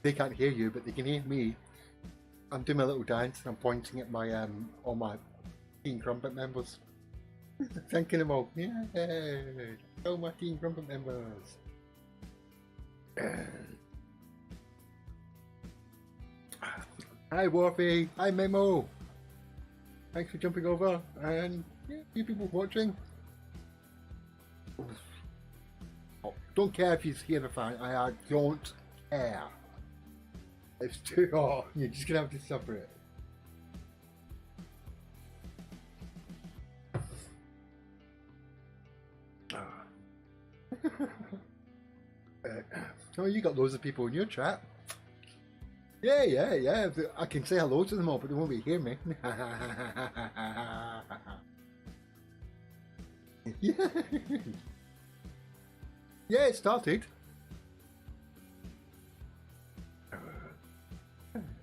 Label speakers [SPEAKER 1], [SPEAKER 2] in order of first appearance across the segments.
[SPEAKER 1] They can't hear you, but they can hear me. I'm doing my little dance and I'm pointing at my all my Team Crumpet members. Thanking them all. Yay! All my Team Crumpet members. Hi Warfy, hi Memo. Thanks for jumping over, and yeah, you people watching. Oh, don't care if you hear the fan. I don't care. It's too hot. You're just gonna have to suffer it. Oh, you got loads of people in your chat. Yeah. I can say hello to them all, but they won't be hear me. Yeah, it started.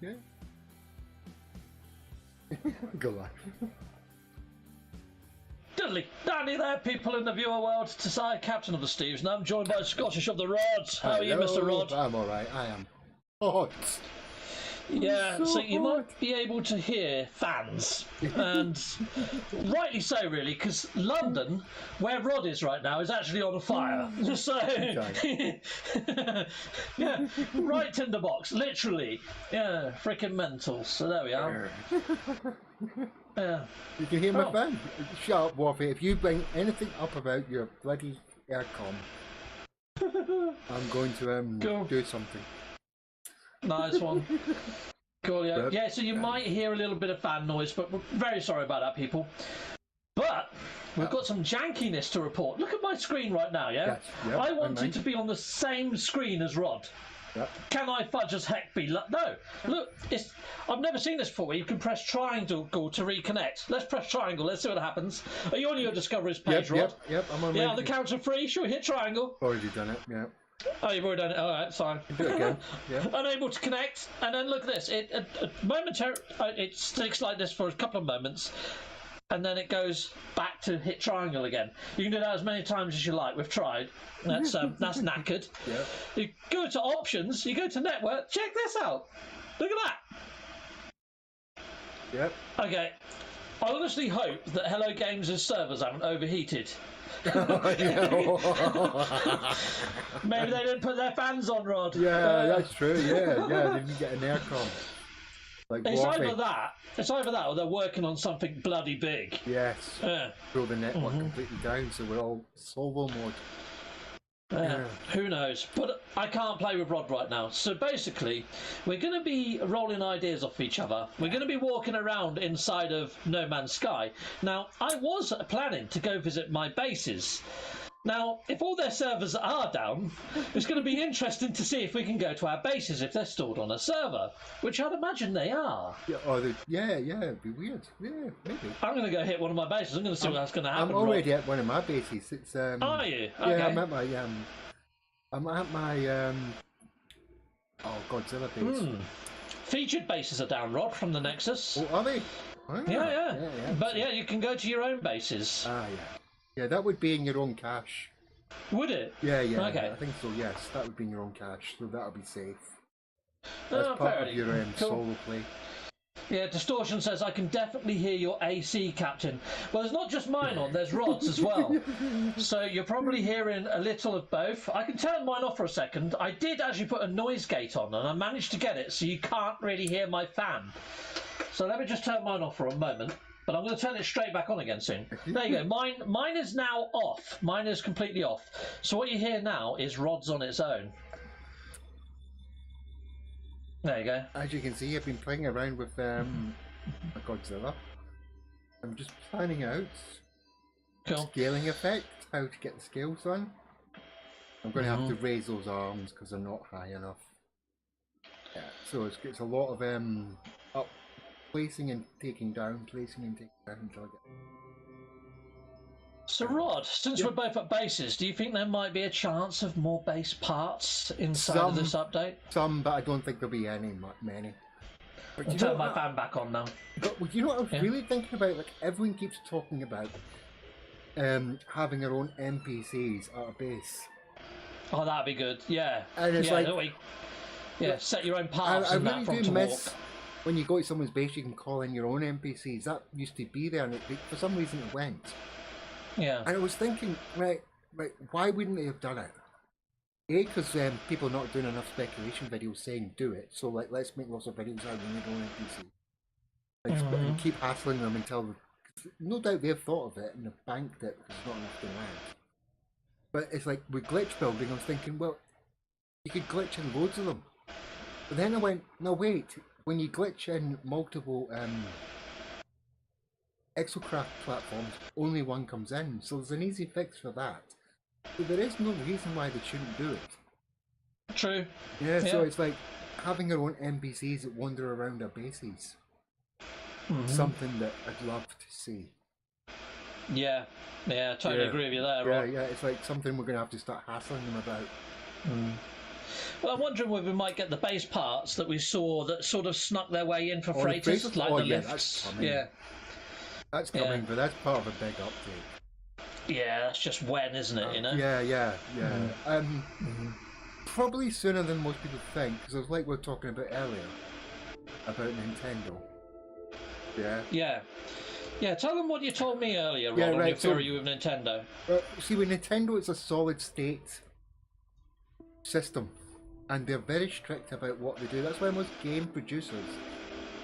[SPEAKER 1] Yeah. Go live.
[SPEAKER 2] Diddly dandy there, people in the viewer world. Tasai, Captain of the Steves, and I'm joined by Scottish of the Rods. How are you, Mr. Rod?
[SPEAKER 1] I'm alright, I am hot.
[SPEAKER 2] Yeah, so you might be able to hear fans, and rightly so, really, because London, where Rod is right now, is actually on fire. So, yeah, right tinderbox, literally. Yeah, freaking mental. So there we are. Yeah.
[SPEAKER 1] You can hear my fan. Shut up, Warfare. If you bring anything up about your bloody aircom, I'm going to do something.
[SPEAKER 2] Nice one. Cool, yeah. Yeah, so you might hear a little bit of fan noise, but we're very sorry about that, people. But we've got some jankiness to report. Look at my screen right now, yeah?
[SPEAKER 1] Yes, yep,
[SPEAKER 2] I want it to be on the same screen as Rod.
[SPEAKER 1] Yep.
[SPEAKER 2] Can I fudge as heck be? No. Look, I've never seen this before. You can press triangle to reconnect. Let's press triangle. Let's see what happens. Are you on your Discoveries page, Rod?
[SPEAKER 1] Yep, I'm on.
[SPEAKER 2] Yeah, on the count of 3. Should we hit triangle?
[SPEAKER 1] Already done it, yeah.
[SPEAKER 2] Oh, you've already done it. All right, fine.
[SPEAKER 1] Do it again. Yeah.
[SPEAKER 2] Unable to connect, and then look at this. It sticks like this for a couple of moments, and then it goes back to hit triangle again. You can do that as many times as you like. We've tried. That's knackered.
[SPEAKER 1] Yeah.
[SPEAKER 2] You go to options. You go to network. Check this out. Look at that.
[SPEAKER 1] Yep.
[SPEAKER 2] Okay. I honestly hope that Hello Games' servers haven't overheated. Maybe they didn't put their fans on, Rod.
[SPEAKER 1] Yeah, that's true. Yeah, they didn't get an aircom. Like
[SPEAKER 2] it's either that, or they're working on something bloody big.
[SPEAKER 1] Yes. Throw the network completely down, so we're all solo mode.
[SPEAKER 2] Who knows? But I can't play with Rod right now. So basically, we're going to be rolling ideas off each other. We're going to be walking around inside of No Man's Sky. Now, I was planning to go visit my bases. Now, if all their servers are down, it's going to be interesting to see if we can go to our bases if they're stored on a server, which I'd imagine they are.
[SPEAKER 1] Yeah, it'd be weird. Yeah, maybe.
[SPEAKER 2] I'm going to go hit one of my bases. I'm going to see what's going to happen.
[SPEAKER 1] I'm already at one of my bases. It's
[SPEAKER 2] Are you?
[SPEAKER 1] Yeah,
[SPEAKER 2] okay.
[SPEAKER 1] I'm at my Godzilla base.
[SPEAKER 2] Featured bases are down, Rod, from the Nexus.
[SPEAKER 1] Oh, are they? Ah,
[SPEAKER 2] Yeah. But yeah, you can go to your own bases.
[SPEAKER 1] Ah, yeah. Yeah, that would be in your own cache.
[SPEAKER 2] Would it?
[SPEAKER 1] Yeah.
[SPEAKER 2] Okay.
[SPEAKER 1] I think so, yes. That would be in your own cache, so that'll be safe. That's part of your
[SPEAKER 2] cool.
[SPEAKER 1] solo play.
[SPEAKER 2] Yeah, Distortion says, I can definitely hear your AC, Captain. Well, there's not just mine on, there's Rod's as well. So you're probably hearing a little of both. I can turn mine off for a second. I did actually put a noise gate on, and I managed to get it so you can't really hear my fan. So let me just turn mine off for a moment. But I'm going to turn it straight back on again soon. There you go. Mine is now off. Mine is completely off. So what you hear now is Rod's on its own. There you go.
[SPEAKER 1] As you can see, I've been playing around with a Godzilla. I'm just planning out scaling effect, how to get the scales on. I'm going to have to raise those arms because they're not high enough. Yeah, so it's a lot of up. Placing and taking down until I get.
[SPEAKER 2] So Rod, since we're both at bases, do you think there might be a chance of more base parts inside of this update?
[SPEAKER 1] Some, but I don't think there'll be many.
[SPEAKER 2] I'll turn my fan back on now.
[SPEAKER 1] But you know what I was really thinking about? Like everyone keeps talking about having their own NPCs at a base.
[SPEAKER 2] Oh, that'd be good. Yeah.
[SPEAKER 1] And it's
[SPEAKER 2] Yeah, set your own paths
[SPEAKER 1] I
[SPEAKER 2] and
[SPEAKER 1] really
[SPEAKER 2] that from
[SPEAKER 1] do
[SPEAKER 2] to
[SPEAKER 1] miss
[SPEAKER 2] walk.
[SPEAKER 1] when you go to someone's base, you can call in your own NPCs. That used to be there, and for some reason it went.
[SPEAKER 2] Yeah.
[SPEAKER 1] And I was thinking, right, why wouldn't they have done it? A, because people are not doing enough speculation videos saying do it. So like, let's make lots of videos out when they go on NPC. And keep hassling them until, no doubt they've thought of it and they've banked it because there's not enough demand. But it's like with glitch building, I was thinking, well, you could glitch in loads of them. But then I went, no wait, when you glitch in multiple exocraft platforms, only one comes in. So there's an easy fix for that. So there is no reason why they shouldn't do it.
[SPEAKER 2] True.
[SPEAKER 1] Yeah, so it's like having your own NPCs that wander around our bases. Something that I'd love to see.
[SPEAKER 2] Yeah, totally agree with you there, Rob.
[SPEAKER 1] Yeah, it's like something we're going to have to start hassling them about.
[SPEAKER 2] Well, I'm wondering whether we might get the base parts that we saw that sort of snuck their way in for freighters, like the lifts.
[SPEAKER 1] That's coming. That's coming, but that's part of a big update.
[SPEAKER 2] Yeah, that's just when, isn't it, you know?
[SPEAKER 1] Yeah. Probably sooner than most people think, because it's like we were talking about earlier, about Nintendo.
[SPEAKER 2] Yeah, tell them what you told me earlier, Rod, on your theory with Nintendo.
[SPEAKER 1] See, with Nintendo, it's a solid-state system, and they're very strict about what they do. That's why most game producers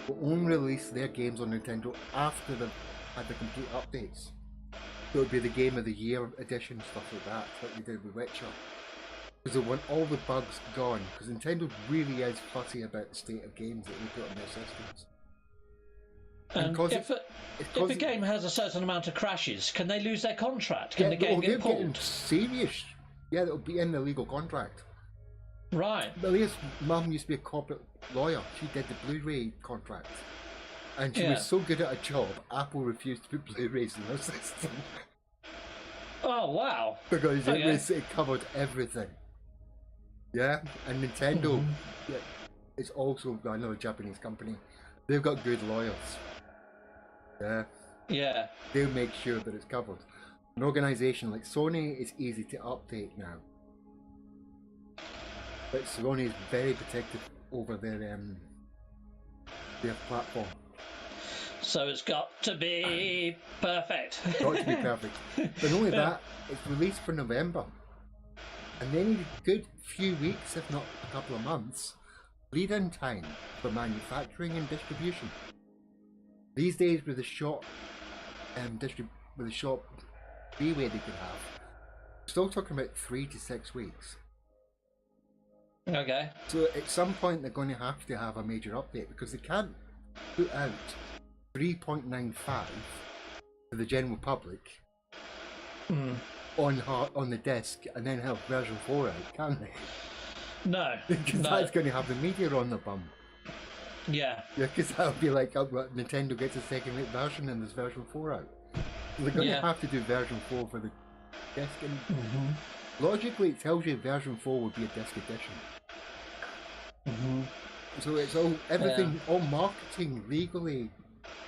[SPEAKER 1] will only release their games on Nintendo after they've had the complete updates. So it would be the Game of the Year edition, stuff like that, like we did with Witcher. Because they want all the bugs gone, because Nintendo really is fussy about the state of games that they put on their systems.
[SPEAKER 2] And if a game has a certain amount of crashes, can they lose their contract? Can the game get pulled?
[SPEAKER 1] Serious. Yeah, it'll be in the legal contract.
[SPEAKER 2] Right.
[SPEAKER 1] Maria's mum used to be a corporate lawyer. She did the Blu-ray contract. And she was so good at a job, Apple refused to put Blu-rays in their system.
[SPEAKER 2] Oh, wow.
[SPEAKER 1] Because it covered everything. Yeah, and Nintendo, it's also another Japanese company. They've got good lawyers.
[SPEAKER 2] Yeah.
[SPEAKER 1] They'll make sure that it's covered. An organisation like Sony is easy to update now. But Sony is very protective over their platform.
[SPEAKER 2] So it's got to be perfect.
[SPEAKER 1] Got to be perfect. But not only that, it's released for November. And they need a good few weeks, if not a couple of months, lead-in time for manufacturing and distribution. These days, with a short leeway they could have, we're still talking about 3 to 6 weeks.
[SPEAKER 2] Okay.
[SPEAKER 1] So at some point, they're going to have a major update because they can't put out 3.95 to the general public on the disc and then have version 4 out, can they?
[SPEAKER 2] No.
[SPEAKER 1] Because that's going to have the media on the bum.
[SPEAKER 2] Yeah,
[SPEAKER 1] because that'll be like Nintendo gets a second-rate version and there's version 4 out. So they're going to have to do version 4 for the disc. And logically, it tells you version 4 would be a disc edition. So it's everything, all marketing, legally,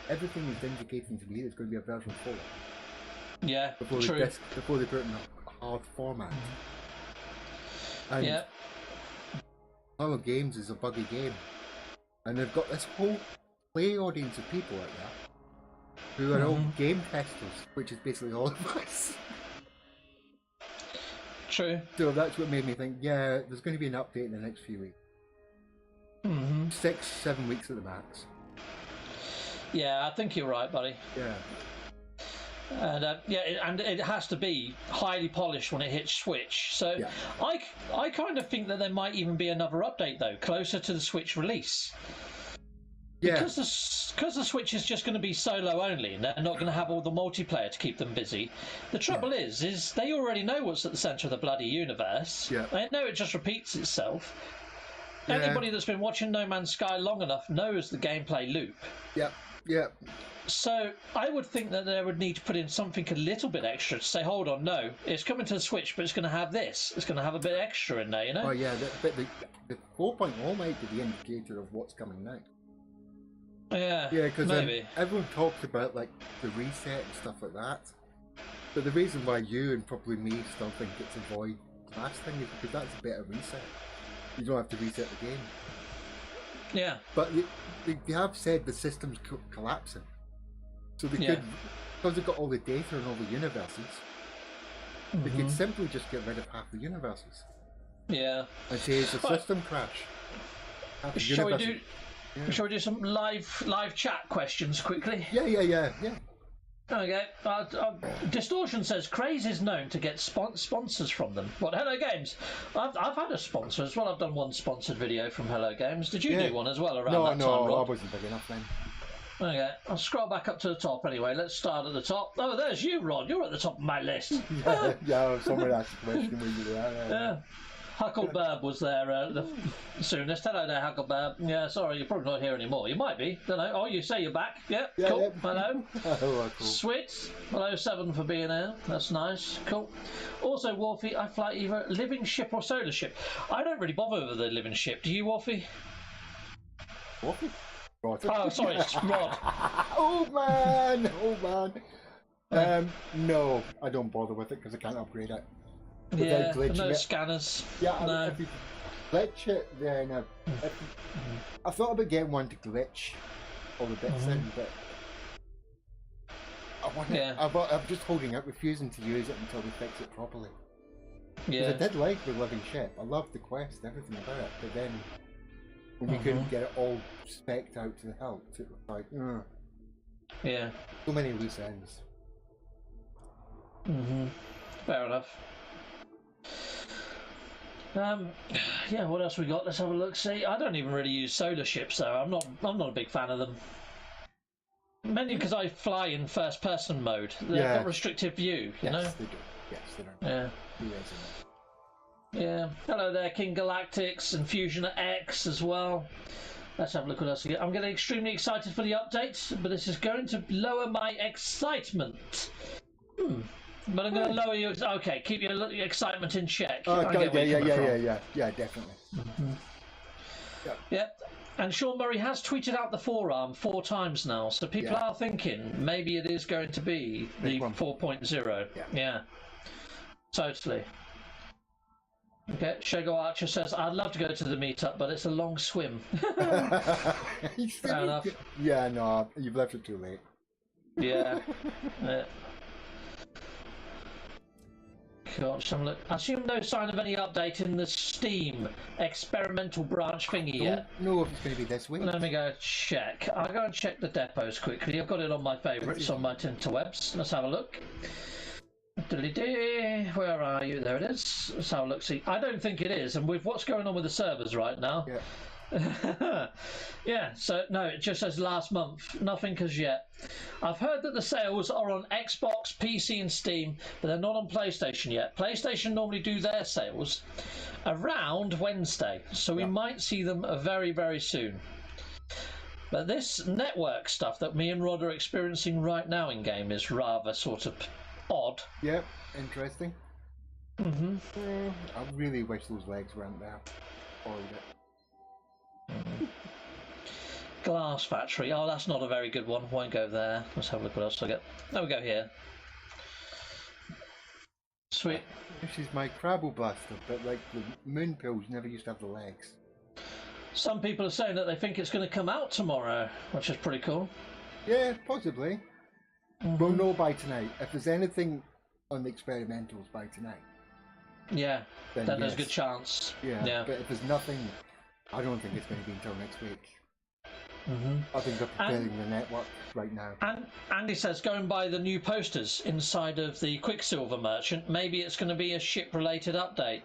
[SPEAKER 1] everything is indicating to me it's going to be a version 4.
[SPEAKER 2] Yeah,
[SPEAKER 1] before
[SPEAKER 2] true.
[SPEAKER 1] Before they put it in a hard format. And Hollow Games is a buggy game. And they've got this whole play audience of people like that who are all game testers, which is basically all of us.
[SPEAKER 2] True.
[SPEAKER 1] So that's what made me think, there's going to be an update in the next few weeks. 6-7 weeks at the max.
[SPEAKER 2] Yeah, I think you're right, buddy.
[SPEAKER 1] Yeah.
[SPEAKER 2] And it has to be highly polished when it hits Switch. So I kind of think that there might even be another update though, closer to the Switch release. Yeah. Because the Switch is just going to be solo only, and they're not going to have all the multiplayer to keep them busy. The trouble is they already know what's at the centre of the bloody universe. Yeah. They know it just repeats itself. Yeah. Anybody that's been watching No Man's Sky long enough knows the gameplay loop.
[SPEAKER 1] Yep. Yep.
[SPEAKER 2] So I would think that they would need to put in something a little bit extra to say, hold on, no, it's coming to the Switch, but it's going to have this. It's going to have a bit extra in there, you know?
[SPEAKER 1] Oh yeah, but the 4.0 might be the indicator of what's coming next.
[SPEAKER 2] Yeah,
[SPEAKER 1] because
[SPEAKER 2] maybe.
[SPEAKER 1] Everyone talks about like the reset and stuff like that. But the reason why you and probably me still think it's a Void Class thing is because that's a better reset. You don't have to reset the game.
[SPEAKER 2] Yeah.
[SPEAKER 1] But they have said the system's collapsing. So they could, because they've got all the data and all the universes, they could simply just get rid of half the universes.
[SPEAKER 2] Yeah.
[SPEAKER 1] And say it's a system crash.
[SPEAKER 2] Shall we do some live chat questions quickly?
[SPEAKER 1] Yeah.
[SPEAKER 2] Okay. Distortion says Craze is known to get sponsors from them. What, Hello Games? I've had a sponsor as well. I've done one sponsored video from Hello Games. Did you do one as well around that time, Rod?
[SPEAKER 1] No, I wasn't big enough then.
[SPEAKER 2] Okay, I'll scroll back up to the top anyway. Let's start at the top. Oh, there's you, Rod. You're at the top of my list.
[SPEAKER 1] yeah, someone asked a question when you were there.
[SPEAKER 2] Yeah. Huckleberb was there the soonest. Hello there, Huckleberb. Yeah, sorry, you're probably not here anymore. You might be. Don't know. Oh, you say you're back. Yeah, cool. Yep. Hello.
[SPEAKER 1] Oh, cool.
[SPEAKER 2] Sweet. Hello, 7 for being here. That's nice. Cool. Also, Wolfie, I fly either living ship or solar ship. I don't really bother with the living ship. Do you, Wolfie?
[SPEAKER 1] Wolfie? Rod.
[SPEAKER 2] Oh, sorry, it's Rod.
[SPEAKER 1] Oh man. No, I don't bother with it because I can't upgrade it.
[SPEAKER 2] Yeah, no scanners.
[SPEAKER 1] Yeah,
[SPEAKER 2] no.
[SPEAKER 1] If you glitch it, then I thought about getting one to glitch all the bits in, but I'm just holding out, refusing to use it until we fix it properly. Yeah. I did like the living ship. I loved the quest, everything about it, but then when you couldn't get it all spec'd out to the hilt, it was like,
[SPEAKER 2] yeah,
[SPEAKER 1] so many loose ends.
[SPEAKER 2] Fair enough. Yeah, what else we got? Let's have a look. See, I don't even really use solar ships though. I'm not a big fan of them. Mainly because I fly in first-person mode. They've got restrictive view, you know.
[SPEAKER 1] They do. Yes, they do.
[SPEAKER 2] Yeah. Hello there, King Galactics and Fusion X as well. Let's have a look what else we get. I'm getting extremely excited for the update, but this is going to lower my excitement. But I'm going to lower you. Okay, keep your excitement in check.
[SPEAKER 1] Yeah, definitely.
[SPEAKER 2] Yep. And Sean Murray has tweeted out the forearm 4 times now, so people are thinking maybe it is going to be the 4.0. Yeah. Totally. Okay, Shago Archer says, I'd love to go to the meetup, but it's a long swim. Fair enough.
[SPEAKER 1] Yeah, no, you've left it too late.
[SPEAKER 2] Yeah. Gosh, I assume no sign of any update in the Steam experimental branch thingy yet.
[SPEAKER 1] No, if it's going to be this week.
[SPEAKER 2] Let me go check. I'll go and check the depots quickly. I've got it on my favourites on my interwebs. Let's have a look. Where are you? There it is. Let's have a look. See, I don't think it is, and with what's going on with the servers right now. Yeah, so no, it just says last month, nothing as yet. I've heard that the sales are on Xbox, PC and Steam, but they're not on PlayStation yet. PlayStation normally do their sales around Wednesday, so we might see them very, very soon. But this network stuff that me and Rod are experiencing right now in game is rather sort of odd.
[SPEAKER 1] Yeah, interesting. I really wish those legs weren't there.
[SPEAKER 2] Glass Factory. Oh, that's not a very good one. Won't go there. Let's have a look what else I get. There we go here. Sweet.
[SPEAKER 1] This is my Crabble Blaster, but like the moon pills never used to have the legs.
[SPEAKER 2] Some people are saying that they think it's going to come out tomorrow, which is pretty cool.
[SPEAKER 1] Yeah, possibly. We'll know by tonight. If there's anything on the experimentals by tonight.
[SPEAKER 2] Yeah, then there's a good chance.
[SPEAKER 1] Yeah, but if there's nothing, I don't think it's going to be until next week. I think they're preparing the network right now. And
[SPEAKER 2] Andy says, going by the new posters inside of the Quicksilver Merchant, maybe it's going to be a ship-related update.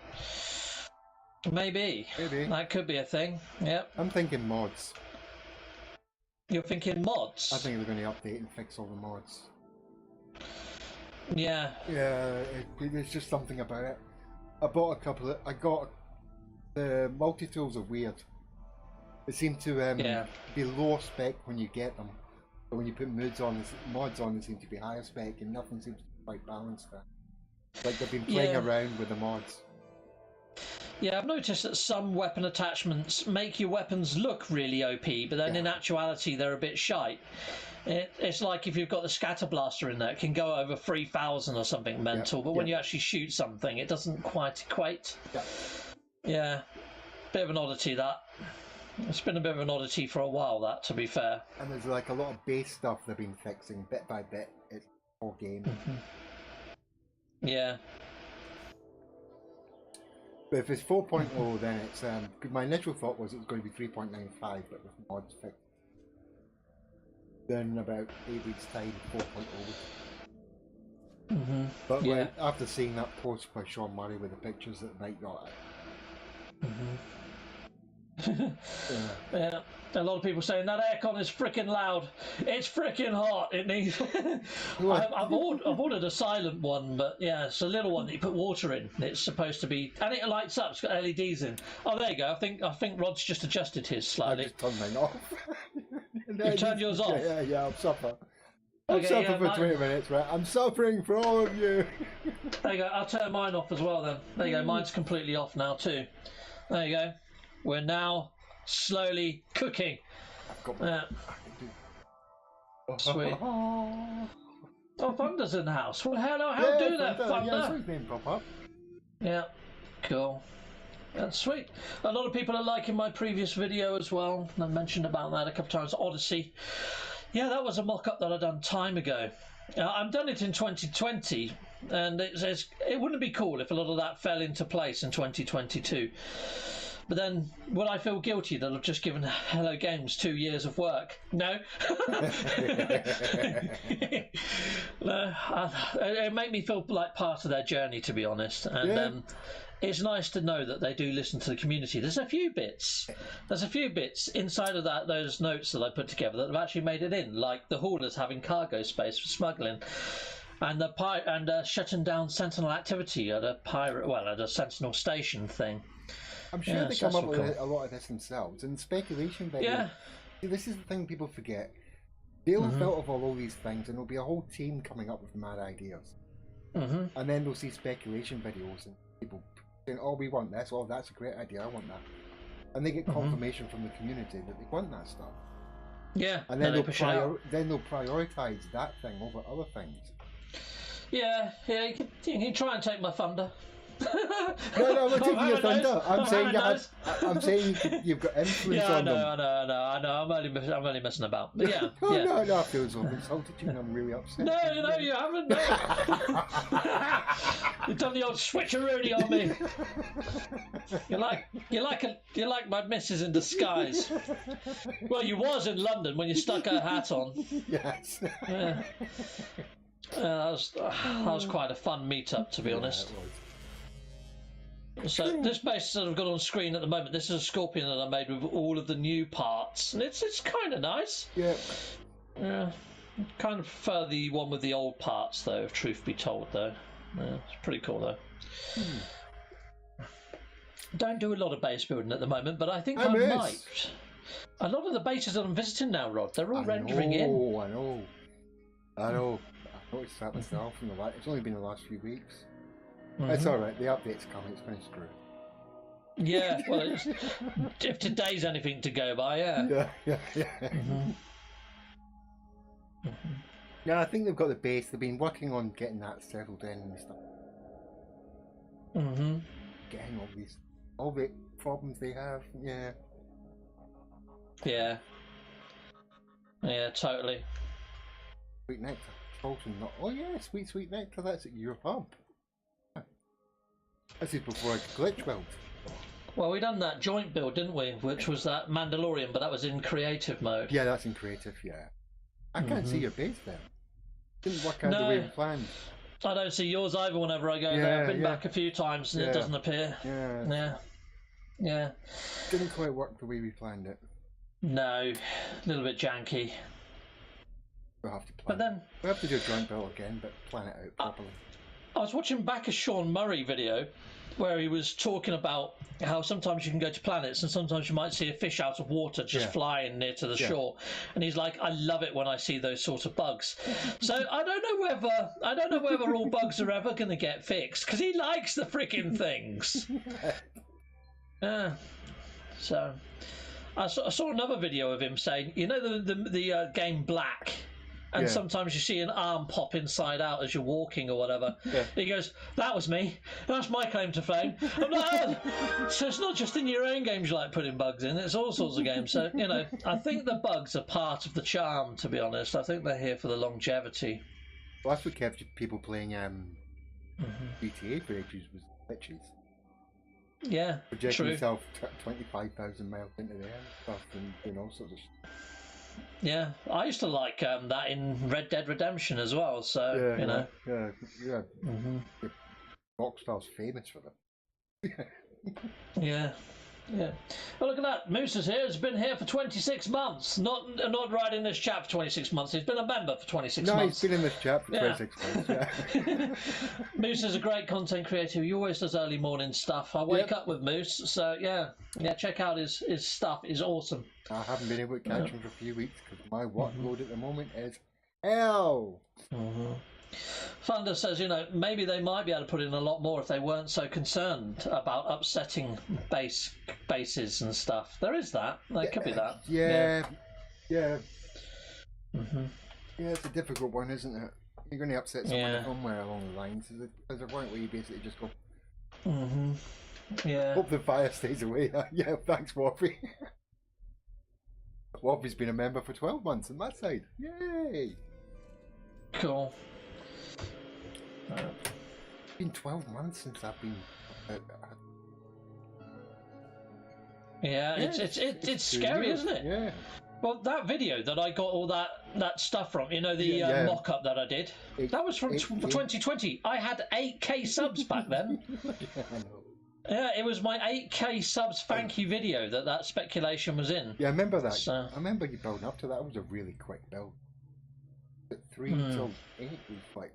[SPEAKER 2] Maybe. That could be a thing. Yep.
[SPEAKER 1] I'm thinking mods.
[SPEAKER 2] You're thinking mods?
[SPEAKER 1] I think they're going to update and fix all the mods.
[SPEAKER 2] Yeah.
[SPEAKER 1] Yeah, there's just something about it. I bought a couple of... I got... The multi-tools are weird. They seem to be lower spec when you get them. But when you put mods on, they seem to be higher spec, and nothing seems to be quite balanced there. Like they've been playing around with the mods. Yeah,
[SPEAKER 2] I've noticed that some weapon attachments make your weapons look really OP, but then in actuality they're a bit shite. It's like if you've got the scatter blaster in there, it can go over 3,000 or something mental, but when you actually shoot something, it doesn't quite equate. Yeah. bit of an oddity, that. It's been a bit of an oddity for a while, that, to be fair.
[SPEAKER 1] And there's like a lot of base stuff they've been fixing bit by bit. It's all game.
[SPEAKER 2] Yeah.
[SPEAKER 1] But if it's 4.0, then it's my initial thought was it was going to be 3.95, but with mods fixed. Then in about 8 weeks' time, 4.0. But
[SPEAKER 2] yeah.
[SPEAKER 1] after seeing that post by Sean Murray with the pictures that Mike got,
[SPEAKER 2] yeah, a lot of people saying that aircon is freaking loud. It's freaking hot. It needs. I've ordered a silent one, but yeah, it's a little one that you put water in. It's supposed to be, and it lights up. It's got LEDs in. Oh, there you go. I think Rod's just adjusted his slightly.
[SPEAKER 1] I just turned mine off.
[SPEAKER 2] You turned yours off.
[SPEAKER 1] Yeah. I'll suffer. I'm suffering for 20 minutes, right? I'm suffering for all of you.
[SPEAKER 2] There you go. I'll turn mine off as well then. There you go. Mine's completely off now too. There you go. We're now slowly cooking.
[SPEAKER 1] I've got my...
[SPEAKER 2] Sweet. Oh, Thunder's in the house. Well, hello, how do that, Thunder?
[SPEAKER 1] Yeah, his name pop up.
[SPEAKER 2] Yeah, cool. That's sweet. A lot of people are liking my previous video as well. I mentioned about that a couple of times. Odyssey. Yeah, that was a mock-up that I'd done time ago. I've done it in 2020, and it wouldn't be cool if a lot of that fell into place in 2022. But then, will I feel guilty that I've just given Hello Games 2 years of work? No. No. It made me feel like part of their journey, to be honest. And it's nice to know that they do listen to the community. There's a few bits inside of those notes that I put together that have actually made it in, like the haulers having cargo space for smuggling. And shutting down Sentinel activity at a Sentinel station thing.
[SPEAKER 1] I'm sure they come up with a lot of this themselves. And speculation video.
[SPEAKER 2] Yeah.
[SPEAKER 1] See, this is the thing people forget. They'll have thought of all these things, and there'll be a whole team coming up with mad ideas. And then they'll see speculation videos and people saying, "Oh, we want this. Oh, that's a great idea. I want that." And they get confirmation from the community that they want that stuff.
[SPEAKER 2] Yeah.
[SPEAKER 1] And then they'll prioritize that thing over other things.
[SPEAKER 2] Yeah. You can try and take my thunder.
[SPEAKER 1] No, I'm not taking your thunder. I'm saying you've got influence on them.
[SPEAKER 2] I know. I'm only messing about. But yeah.
[SPEAKER 1] No, I feel so insulted you, and I'm really upset.
[SPEAKER 2] No, you haven't. No. You've done the old switcheroonie on me. You're like my missus in disguise. Well, you was in London when you stuck her hat on.
[SPEAKER 1] Yes.
[SPEAKER 2] Yeah. That was quite a fun meet-up, to be honest. So this base that I've got on screen at the moment, this is a Scorpion that I made with all of the new parts, and it's kind of nice.
[SPEAKER 1] Yeah.
[SPEAKER 2] Yeah. Kind of prefer the one with the old parts, though, if truth be told, though. Yeah, it's pretty cool, though. Don't do a lot of base building at the moment, but I think I might. A lot of the bases that I'm visiting now, Rod, they're all rendering in.
[SPEAKER 1] I know. I noticed that myself in it's only been the last few weeks. It's alright, the update's coming, it's going to screw.
[SPEAKER 2] Yeah, well, if today's anything to go by, yeah.
[SPEAKER 1] Yeah. Yeah, I think they've got the base, they've been working on getting that settled in and stuff. Getting all the problems they have, yeah.
[SPEAKER 2] Yeah, totally.
[SPEAKER 1] Sweet Nectar. Oh yeah, sweet Nectar, that's at your hub. This is before I could glitch weld.
[SPEAKER 2] Well, we done that joint build, didn't we? Which was that Mandalorian, but that was in creative mode.
[SPEAKER 1] Yeah, that's in creative, yeah. I can't see your base there. Didn't work out the way we planned.
[SPEAKER 2] I don't see yours either whenever I go there. I've been back a few times and it doesn't appear. Yeah.
[SPEAKER 1] Didn't quite work the way we planned it.
[SPEAKER 2] No, a little bit janky.
[SPEAKER 1] We'll have to plan.
[SPEAKER 2] But then
[SPEAKER 1] we'll have to do a joint build again, but plan it out properly.
[SPEAKER 2] I was watching back a Sean Murray video where he was talking about how sometimes you can go to planets and sometimes you might see a fish out of water just flying near to the shore, and he's like, I love it when I see those sort of bugs. So I don't know whether all bugs are ever going to get fixed, because he likes the freaking things. So I saw another video of him saying, you know, the game Black, and sometimes you see an arm pop inside out as you're walking or whatever.
[SPEAKER 1] Yeah.
[SPEAKER 2] He goes, "That was me. That's my claim to fame." I'm like, oh. So it's not just in your own games you like putting bugs in, it's all sorts of games. So, I think the bugs are part of the charm, to be honest. I think they're here for the longevity.
[SPEAKER 1] Well, that's what kept people playing GTA for ages, was glitches.
[SPEAKER 2] Yeah,
[SPEAKER 1] Projecting
[SPEAKER 2] true.
[SPEAKER 1] yourself 25,000 miles into the air and stuff, and doing all sorts of shit.
[SPEAKER 2] Yeah, I used to like that in Red Dead Redemption as well. So
[SPEAKER 1] Yeah. Rockstar's famous for them.
[SPEAKER 2] Yeah. Well, look at that. Moose is here. Has been here for 26 months. Not riding this chat for 26 months. He's been a member for 26 months.
[SPEAKER 1] No, he's been in this chat for 26 months. Yeah.
[SPEAKER 2] Moose is a great content creator. He always does early morning stuff. I wake up with Moose, so yeah. Check out his stuff. It's awesome.
[SPEAKER 1] I haven't been able to catch him for a few weeks because my workload at the moment is hell.
[SPEAKER 2] Thunder says, maybe they might be able to put in a lot more if they weren't so concerned about upsetting bases and stuff. There is that. There could be that.
[SPEAKER 1] Yeah. Yeah, it's a difficult one, isn't it? You're going to upset someone somewhere along the lines. There's a point where you basically just go,
[SPEAKER 2] Yeah.
[SPEAKER 1] hope the fire stays away. Yeah, thanks, Warpy. Warpy's been a member for 12 months on that side. Yay!
[SPEAKER 2] Cool.
[SPEAKER 1] It's been 12 months since I've been.
[SPEAKER 2] It's scary, isn't it?
[SPEAKER 1] Yeah.
[SPEAKER 2] Well, that video that I got all that stuff from, the mock-up that I did, that was from 2020. I had 8K subs back then.
[SPEAKER 1] I know.
[SPEAKER 2] Yeah, it was my 8K subs thank you video that speculation was in.
[SPEAKER 1] Yeah, I remember that.
[SPEAKER 2] So,
[SPEAKER 1] I remember you building up to that. It was a really quick build. At 3 till 8 was like...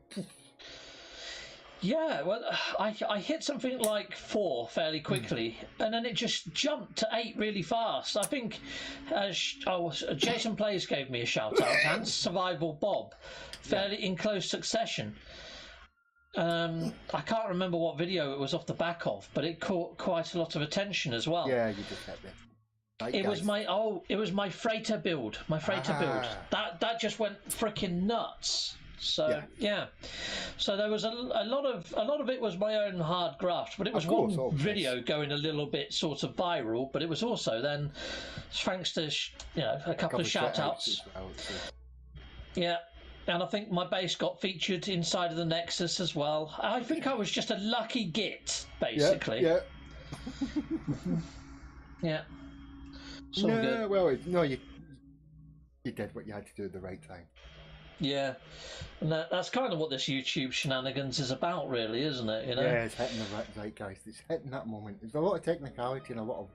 [SPEAKER 2] Yeah, well, I hit something like 4 fairly quickly, and then it just jumped to 8 really fast. I think Jason Plays gave me a shout out, and Survival Bob, fairly in close succession. I can't remember what video it was off the back of, but it caught quite a lot of attention as well.
[SPEAKER 1] Yeah, you just hit it.
[SPEAKER 2] It was my freighter build. My freighter build. That just went freaking nuts. So so there was a lot of it was my own hard graft, but it was one video going a little bit sort of viral. But it was also then thanks to a couple of shout outs. Yeah. And I think my base got featured inside of the Nexus as well. I think I was just a lucky git, basically.
[SPEAKER 1] Yeah.
[SPEAKER 2] Yeah.
[SPEAKER 1] So you did what you had to do at the right time.
[SPEAKER 2] Yeah, and that's kind of what this YouTube shenanigans is about, really, isn't it?
[SPEAKER 1] Yeah, it's hitting the right zeitgeist. It's hitting that moment. There's a lot of technicality and a lot of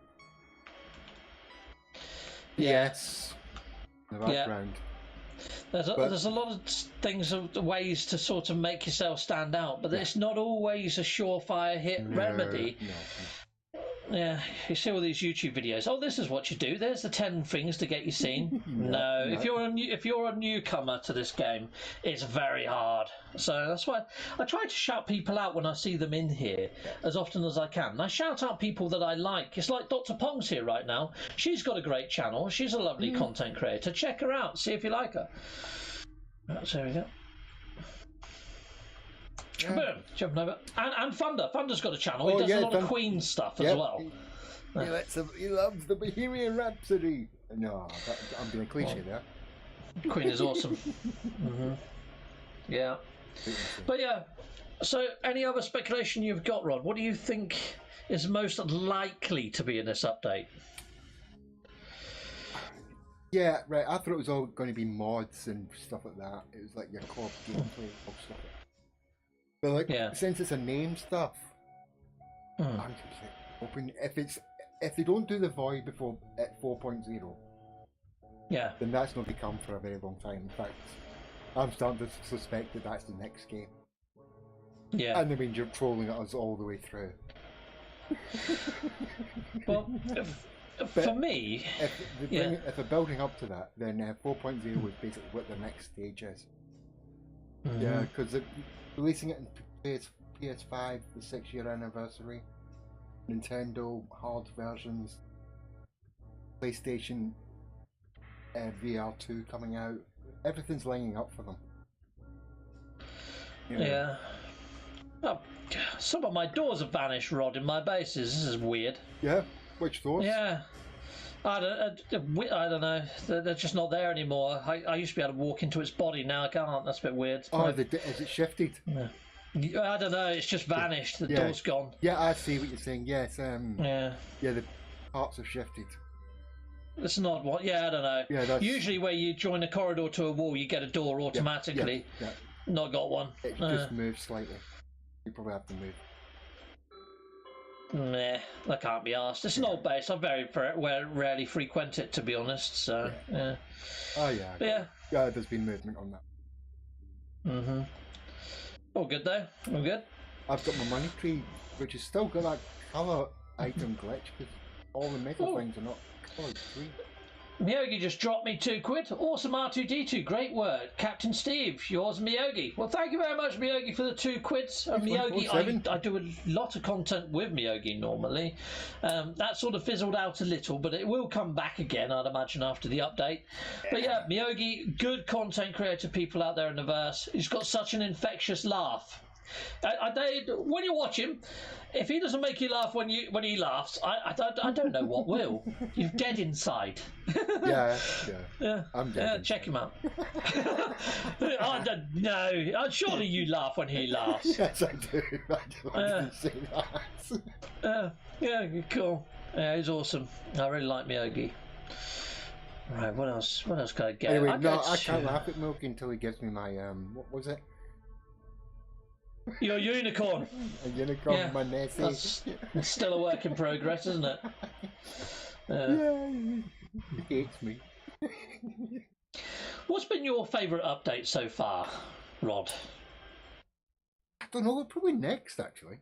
[SPEAKER 1] yes in the background.
[SPEAKER 2] There's a lot of things, ways to sort of make yourself stand out, but it's not always a surefire hit remedy.
[SPEAKER 1] No.
[SPEAKER 2] Yeah, you see all these YouTube videos. Oh, this is what you do. There's the 10 things to get you seen. No. If you're a newcomer to this game, it's very hard. So that's why I try to shout people out when I see them in here as often as I can. And I shout out people that I like. It's like Dr. Pong's here right now. She's got a great channel. She's a lovely content creator. Check her out. See if you like her. So there we go. Yeah. Boom, jumping over. And Thunder. Thunder's got a channel. He does a lot of Queen stuff as well.
[SPEAKER 1] He loves the Bohemian Rhapsody. No, I'm being a cliche there.
[SPEAKER 2] Queen is awesome. Yeah. But yeah, so any other speculation you've got, Rod? What do you think is most likely to be in this update?
[SPEAKER 1] Yeah, right. I thought it was all going to be mods and stuff like that. It was like your core gameplay or stuff. But since it's a name stuff, I'm just hoping if they don't do the Void before at 4.0, then that's not to come for a very long time. In fact, I'm starting to suspect that that's the next game. Yeah, and I mean you're trolling at us all the way through.
[SPEAKER 2] Well, for me,
[SPEAKER 1] if they're building up to that, then 4.0 was basically what the next stage is. Yeah, because releasing it in PS5, the 6-year anniversary, Nintendo hard versions, PlayStation VR 2 coming out, everything's lining up for them.
[SPEAKER 2] Yeah. Oh, some of my doors have vanished, Rod, in my bases. This is weird.
[SPEAKER 1] Yeah? Which doors?
[SPEAKER 2] Yeah. I don't know. They're just not there anymore. I used to be able to walk into its body. Now I can't. That's a bit weird.
[SPEAKER 1] Oh, is it shifted?
[SPEAKER 2] Yeah. I don't know. It's just vanished. The door's gone.
[SPEAKER 1] Yeah, I see what you're saying. Yes.
[SPEAKER 2] Yeah,
[SPEAKER 1] the parts have shifted.
[SPEAKER 2] It's an odd one. Yeah, I don't know.
[SPEAKER 1] Yeah,
[SPEAKER 2] usually where you join a corridor to a wall, you get a door automatically.
[SPEAKER 1] Yeah.
[SPEAKER 2] Not got one.
[SPEAKER 1] It just moves slightly. You probably have to move.
[SPEAKER 2] Nah, I can't be asked. It's an old base. I very rarely frequent it, to be honest. So yeah.
[SPEAKER 1] Oh yeah.
[SPEAKER 2] Yeah.
[SPEAKER 1] Yeah, there's been movement on that.
[SPEAKER 2] Mhm. All good though. All good.
[SPEAKER 1] I've got my money tree, which has still got that colour item glitch because all the metal things are not coloured green.
[SPEAKER 2] Miyogi just dropped me £2. Awesome R2D2, great word. Captain Steve, yours Miyogi. Well, thank you very much, Miyogi, for the £2. Miyogi, I do a lot of content with Miyogi normally. That sort of fizzled out a little, but it will come back again, I'd imagine, after the update. But yeah, Miyogi, good content creator people out there in the verse. He's got such an infectious laugh. When you watch him, if he doesn't make you laugh when he laughs, I don't know what will. You're dead inside.
[SPEAKER 1] Yeah. I'm dead.
[SPEAKER 2] Yeah, check him out. I don't know. Surely you laugh when he laughs.
[SPEAKER 1] Yes, I do. I didn't see that.
[SPEAKER 2] Yeah, cool. Yeah, he's awesome. I really like Miyogi. Right, what else? What else can I get?
[SPEAKER 1] Anyway, I can't laugh at Milky until he gives me my what was it?
[SPEAKER 2] Your unicorn.
[SPEAKER 1] A unicorn, my Nessie.
[SPEAKER 2] That's still a work in progress, isn't it?
[SPEAKER 1] Yeah, he hates me.
[SPEAKER 2] What's been your favourite update so far, Rod?
[SPEAKER 1] I don't know. Probably next, actually.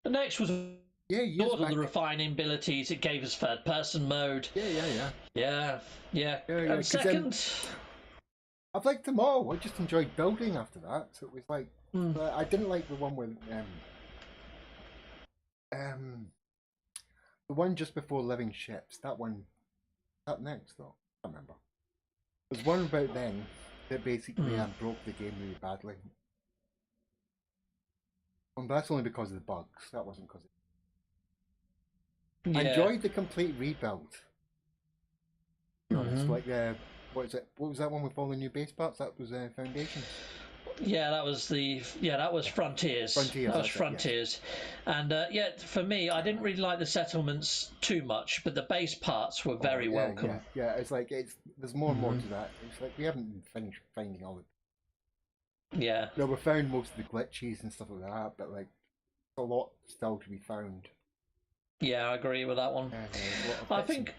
[SPEAKER 2] The next was
[SPEAKER 1] all
[SPEAKER 2] of the refining abilities. It gave us third-person mode.
[SPEAKER 1] Yeah.
[SPEAKER 2] And second,
[SPEAKER 1] I've liked them all. I just enjoyed building after that. So it was like. I didn't like the one with the one just before living ships. That one, that next though. I can't remember. There's one about then that basically broke the game really badly. And that's only because of the bugs. That wasn't because. I enjoyed the complete rebuild. It's like what is it? What was that one with all the new base parts? That was Foundations.
[SPEAKER 2] Yeah, that was Frontiers. That was Frontiers. And for me, I didn't really like the settlements too much, but the base parts were very welcome.
[SPEAKER 1] Yeah, it's like there's more and more to that. It's like we haven't finished finding all of it.
[SPEAKER 2] Yeah.
[SPEAKER 1] No, we found most of the glitches and stuff like that, but like a lot still to be found.
[SPEAKER 2] Yeah, I agree with that one. I think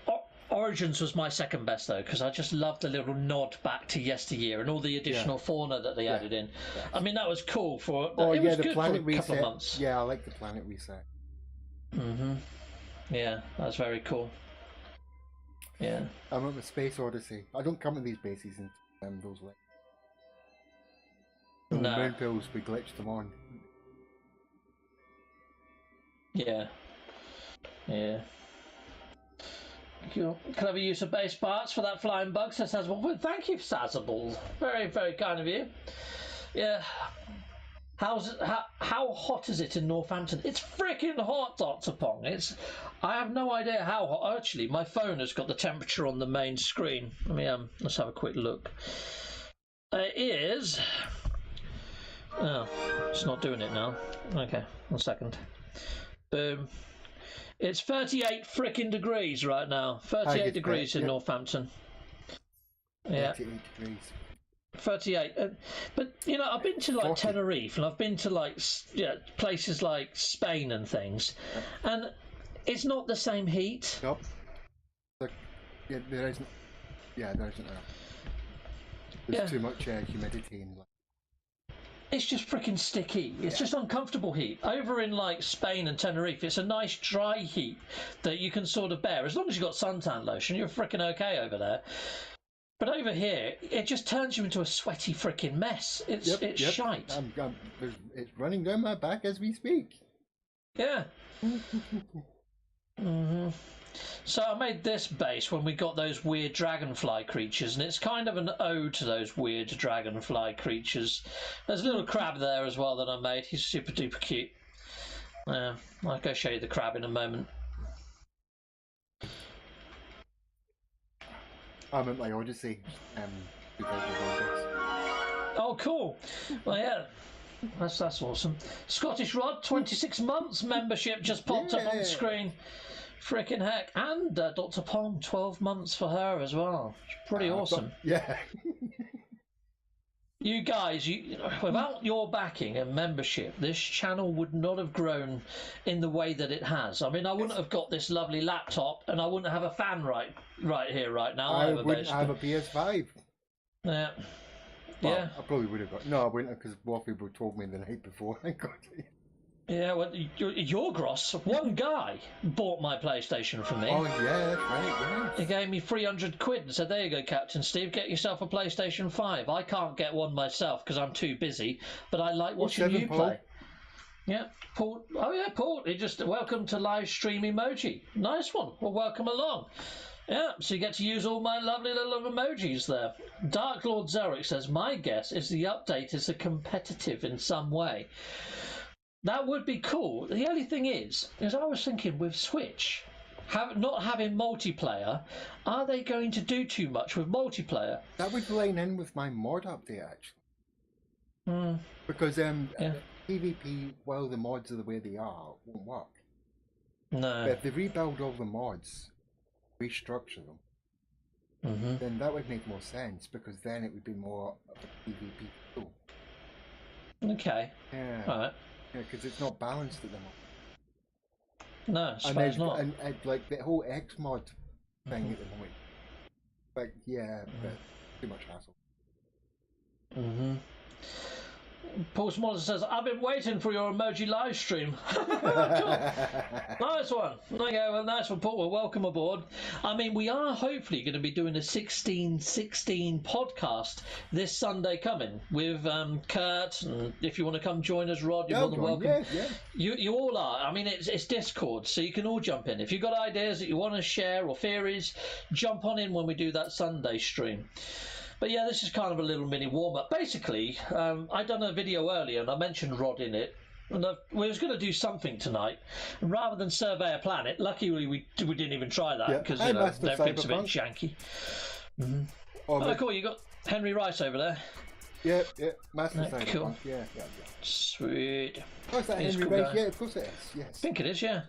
[SPEAKER 2] Origins was my second best though, because I just loved the little nod back to yesteryear and all the additional fauna that they added in. I mean, that was cool for. It was
[SPEAKER 1] the
[SPEAKER 2] good
[SPEAKER 1] planet
[SPEAKER 2] for a
[SPEAKER 1] reset.
[SPEAKER 2] couple of months.
[SPEAKER 1] Yeah, I like the planet reset.
[SPEAKER 2] Yeah, that's very cool. Yeah.
[SPEAKER 1] I'm at the Space Odyssey. I don't come to these bases and those like. The moon pills, we glitched them on.
[SPEAKER 2] Yeah. Cool. Clever use of base parts for that flying bug, says Sazable. Well, thank you, Sazable. Very, very kind of you. Yeah. How hot is it in Northampton? It's freaking hot, Dr. Pong. I have no idea how hot. Actually, my phone has got the temperature on the main screen. Let me let's have a quick look. It is. Oh, it's not doing it now. Okay, 1 second. Boom. It's 38 frickin' degrees right now. 38 degrees in Northampton. Yeah.
[SPEAKER 1] 38 degrees.
[SPEAKER 2] 38. But, you know, I've been to like 40. Tenerife and I've been to like places like Spain and things. And it's not the same heat.
[SPEAKER 1] Nope. There isn't. Yeah, there isn't. There's too much humidity in.
[SPEAKER 2] It's just freaking sticky. It's just uncomfortable heat. Over in like Spain and Tenerife, it's a nice dry heat that you can sort of bear. As long as you've got suntan lotion, you're freaking okay over there. But over here, it just turns you into a sweaty freaking mess. It's shite.
[SPEAKER 1] It's running down my back as we speak.
[SPEAKER 2] Yeah. So I made this base when we got those weird dragonfly creatures, and it's kind of an ode to those weird dragonfly creatures. There's a little crab there as well that I made. He's super duper cute. I'll go show you the crab in a moment.
[SPEAKER 1] I'm at my Odyssey.
[SPEAKER 2] Oh, cool. Well, yeah. That's awesome. Scottish Rod, 26 months membership just popped up on the screen. Frickin' heck. And Dr. Pong, 12 months for her as well. Pretty awesome.
[SPEAKER 1] Yeah.
[SPEAKER 2] You guys, without your backing and membership, this channel would not have grown in the way that it has. I mean, I wouldn't have got this lovely laptop, and I wouldn't have a fan right here right now.
[SPEAKER 1] I wouldn't have a PS5.
[SPEAKER 2] Yeah.
[SPEAKER 1] Well,
[SPEAKER 2] yeah.
[SPEAKER 1] I probably would have got. No, I wouldn't, because more people told me the night before I got it.
[SPEAKER 2] Yeah, well, your gross. One guy bought my PlayStation for me.
[SPEAKER 1] Oh, yeah, that's right, yeah.
[SPEAKER 2] He gave me 300 quid and said, there you go, Captain Steve, get yourself a PlayStation 5. I can't get one myself because I'm too busy, but I like watching you play. Yeah, Paul. Oh, yeah, Paul. He just, welcome to live stream emoji. Nice one. Well, welcome along. Yeah, so you get to use all my lovely little emojis there. Dark Lord Zerek says, my guess is the update is a competitive in some way. That would be cool. The only thing is I was thinking with Switch, not having multiplayer, are they going to do too much with multiplayer?
[SPEAKER 1] That would line in with my mod update, actually. Because PvP, while the mods are the way they are, won't work.
[SPEAKER 2] No.
[SPEAKER 1] But if they rebuild all the mods, restructure them, then that would make more sense, because then it would be more of a PvP tool.
[SPEAKER 2] Okay.
[SPEAKER 1] Yeah.
[SPEAKER 2] All right.
[SPEAKER 1] Yeah, because it's not balanced at the moment.
[SPEAKER 2] No, I suppose not.
[SPEAKER 1] And like the whole X mod thing at the moment. Like, yeah, but too much hassle.
[SPEAKER 2] Paul Smaller says, I've been waiting for your emoji live stream. Cool. Nice one. Okay, well, nice one, Paul. Well, welcome aboard. I mean, we are hopefully going to be doing a 1616 podcast this Sunday coming with Kurt. And if you want to come join us, Rod, you're more than welcome.
[SPEAKER 1] Yeah.
[SPEAKER 2] You all are. I mean, it's Discord, so you can all jump in. If you've got ideas that you want to share or theories, jump on in when we do that Sunday stream. But yeah, this is kind of a little mini warm-up. Basically, I done a video earlier and I mentioned Rod in it. And we was going to do something tonight. And rather than survey a planet, luckily we didn't even try that because everything's a bit janky. Oh, cool. You got Henry Rice over there.
[SPEAKER 1] Yeah, Master Cyberpunk.
[SPEAKER 2] Cool.
[SPEAKER 1] Yeah.
[SPEAKER 2] Sweet.
[SPEAKER 1] Oh, is that Henry Rice? Yeah, of course it is. Yes.
[SPEAKER 2] I think it is, yeah.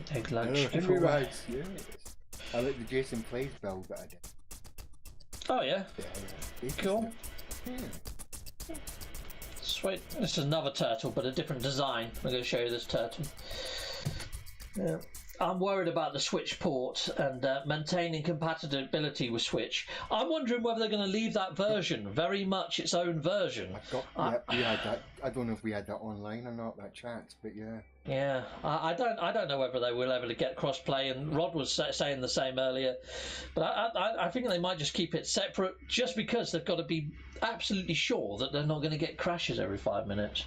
[SPEAKER 2] Take lunch.
[SPEAKER 1] Henry Rice, yes. I like the Jason Plays build that I did.
[SPEAKER 2] Oh, yeah?
[SPEAKER 1] Yeah.
[SPEAKER 2] Cool.
[SPEAKER 1] Yeah.
[SPEAKER 2] Sweet. This is another turtle, but a different design. I'm going to show you this turtle. Yeah. I'm worried about the Switch port and maintaining compatibility with Switch. I'm wondering whether they're going to leave that version very much its own version.
[SPEAKER 1] We had that. I don't know if we had that online or not, that chat, but yeah.
[SPEAKER 2] Yeah, I don't know whether they will ever get crossplay, and Rod was saying the same earlier. But I think they might just keep it separate, just because they've got to be absolutely sure that they're not going to get crashes every 5 minutes.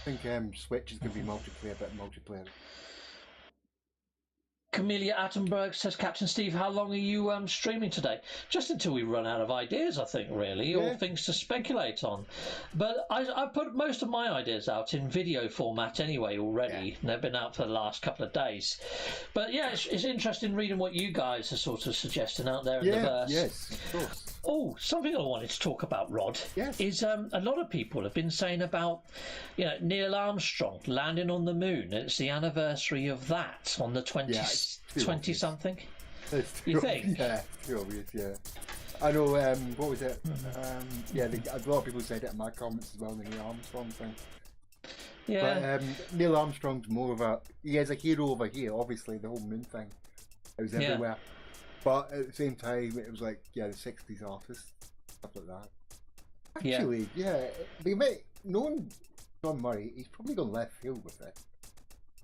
[SPEAKER 1] I think Switch is going to be multiplayer.
[SPEAKER 2] Camellia Attenberg says, Captain Steve, how long are you streaming today? Just until we run out of ideas, I think, really, or things to speculate on. But I put most of my ideas out in video format anyway already. Yeah. They've been out for the last couple of days. But yeah, it's interesting reading what you guys are sort of suggesting out there in the verse.
[SPEAKER 1] Yes, of course.
[SPEAKER 2] Oh, something I wanted to talk about, Rod, is a lot of people have been saying about Neil Armstrong landing on the moon. It's the anniversary of that on the 20-something. You think?
[SPEAKER 1] Yeah, too obvious, yeah. I know, what was it? A lot of people said it in my comments as well, the Neil Armstrong thing.
[SPEAKER 2] Yeah.
[SPEAKER 1] But Neil Armstrong's more of he is a hero over here, obviously, the whole moon thing. It was everywhere. But at the same time, it was like, the 60s artists, stuff like that. Actually, knowing John Murray, he's probably gone left field with it.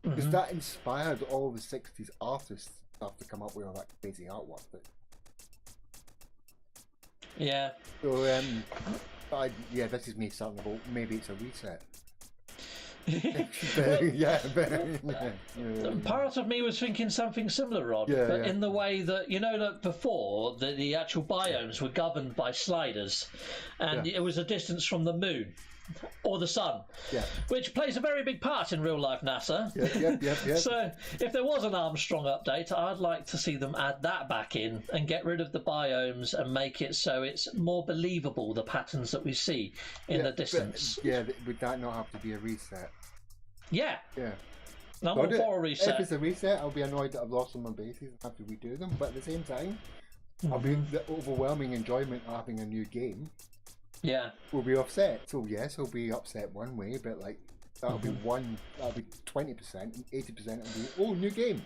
[SPEAKER 1] Because that inspired all the 60s artists stuff to come up with all that crazy artwork.
[SPEAKER 2] Yeah.
[SPEAKER 1] So, this is me starting about maybe it's a reset.
[SPEAKER 2] Part of me was thinking something similar, Rod, but in the way that, that before the actual biomes were governed by sliders, and it was a distance from the moon or the sun, which plays a very big part in real life NASA. So if there was an Armstrong update, I'd like to see them add that back in and get rid of the biomes and make it so it's more believable, the patterns that we see in the distance.
[SPEAKER 1] Would that not have to be a reset?
[SPEAKER 2] Yeah. I'm all for a reset.
[SPEAKER 1] If it's a reset, I'll be annoyed that I've lost some of my bases and have to redo them, but at the same time, I'll be the overwhelming enjoyment of having a new game will be offset. So yes, he'll be upset one way, but like that'll be 20%, and 80% will be new game.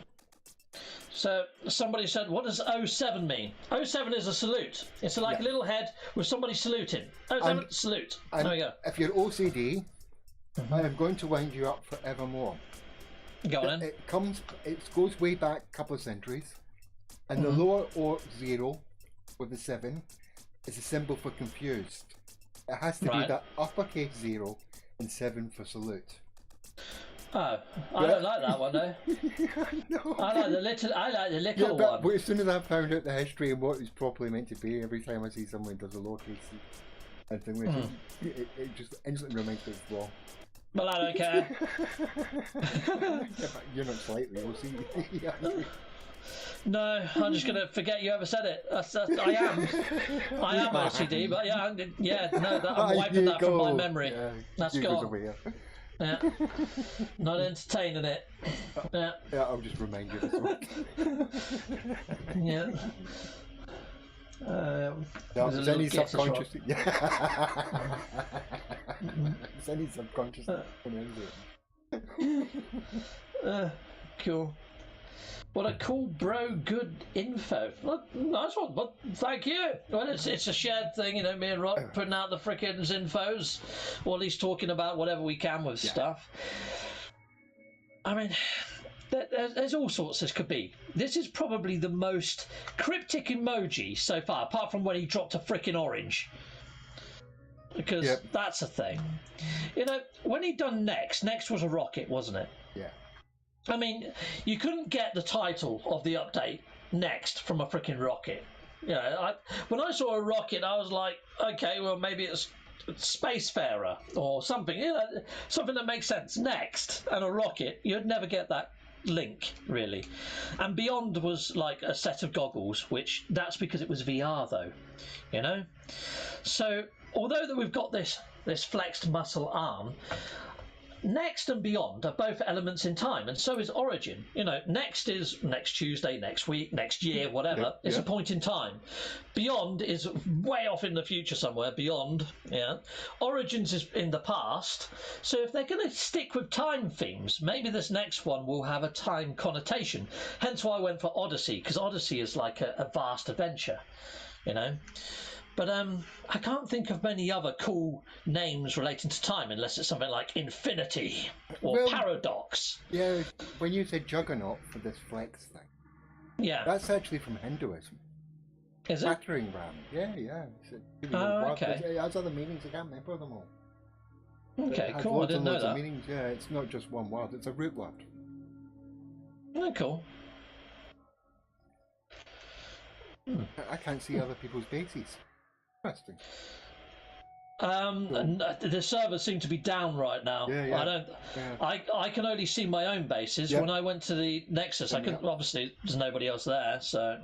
[SPEAKER 2] So somebody said, what does 07 mean? 07 is a salute. It's like a little head with somebody saluting. 07, salute. There we go.
[SPEAKER 1] If you're OCD, I am going to wind you up forevermore.
[SPEAKER 2] Go on.
[SPEAKER 1] It goes way back a couple of centuries, and the lower or 0 with the 7 is a symbol for confused. It has to be that uppercase 0 and 7 for salute.
[SPEAKER 2] Oh, I don't like that one though. I like the little one.
[SPEAKER 1] But as soon as I found out the history and what it's properly meant to be, every time I see someone does a lowercase and thing, it just instantly reminds me it's wrong.
[SPEAKER 2] Well, I don't care.
[SPEAKER 1] You're not slightly OCD.
[SPEAKER 2] No, I'm just going to forget you ever said it. I am OCD, but I'm wiping that from my memory.
[SPEAKER 1] Yeah,
[SPEAKER 2] that's gone. Yeah, not entertaining it. Yeah,
[SPEAKER 1] I'll just remind you this one. There's any subconscious. There's any subconscious.
[SPEAKER 2] Cool. What a cool good info. Well, nice one. Well, thank you. Well, it's a shared thing, me and Rob putting out the frickin' infos, or at least talking about whatever we can with stuff. I mean, there's all sorts this could be. This is probably the most cryptic emoji so far, apart from when he dropped a frickin' orange. Because that's a thing. When he done Next was a rocket, wasn't it?
[SPEAKER 1] Yeah.
[SPEAKER 2] I mean, you couldn't get the title of the update Next from a freaking rocket. When I saw a rocket, I was like, okay, well, maybe it's Spacefarer or something. Something that makes sense. Next and a rocket, you'd never get that link, really. And Beyond was like a set of goggles, which that's because it was VR, though. So, although that we've got this flexed muscle arm, Next and Beyond are both elements in time, and so is Origin. Next is next Tuesday, next week, next year, whatever. It's a point in time. Beyond is way off in the future somewhere, beyond, Origins is in the past. So if they're going to stick with time themes, maybe this next one will have a time connotation. Hence why I went for Odyssey, because Odyssey is like a vast adventure, But I can't think of many other cool names relating to time unless it's something like Infinity or Paradox.
[SPEAKER 1] Yeah, when you said Juggernaut for this flex thing, that's actually from Hinduism.
[SPEAKER 2] Is it?
[SPEAKER 1] Battering ram. Yeah.
[SPEAKER 2] Okay.
[SPEAKER 1] It has other meanings, I can't remember them all.
[SPEAKER 2] Okay, cool, I didn't know that.
[SPEAKER 1] Meanings. Yeah, it's not just one word, it's a root word.
[SPEAKER 2] Oh, cool.
[SPEAKER 1] I can't see other people's bases. Interesting.
[SPEAKER 2] The servers seem to be down right now. I can only see my own bases. When I went to the Nexus, I couldn't. Obviously, there's nobody else there. So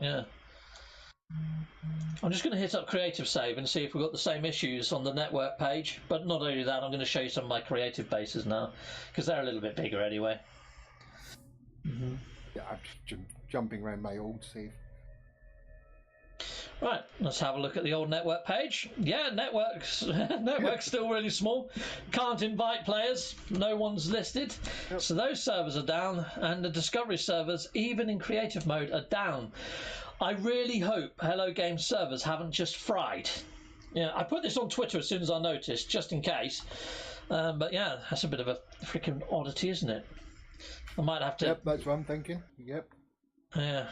[SPEAKER 2] I'm just going to hit up Creative Save and see if we've got the same issues on the network page. But not only that, I'm going to show you some of my creative bases now because they're a little bit bigger anyway.
[SPEAKER 1] Yeah, I'm just jumping around my old save.
[SPEAKER 2] Right, let's have a look at the old network page. Yeah, network's still really small. Can't invite players. No one's listed. So those servers are down, and the Discovery servers, even in creative mode, are down. I really hope Hello Games servers haven't just fried. I put this on Twitter as soon as I noticed, just in case. But yeah, that's a bit of a freaking oddity, isn't it? I might have to...
[SPEAKER 1] Yep, that's what I'm thinking. Yep.
[SPEAKER 2] Yeah.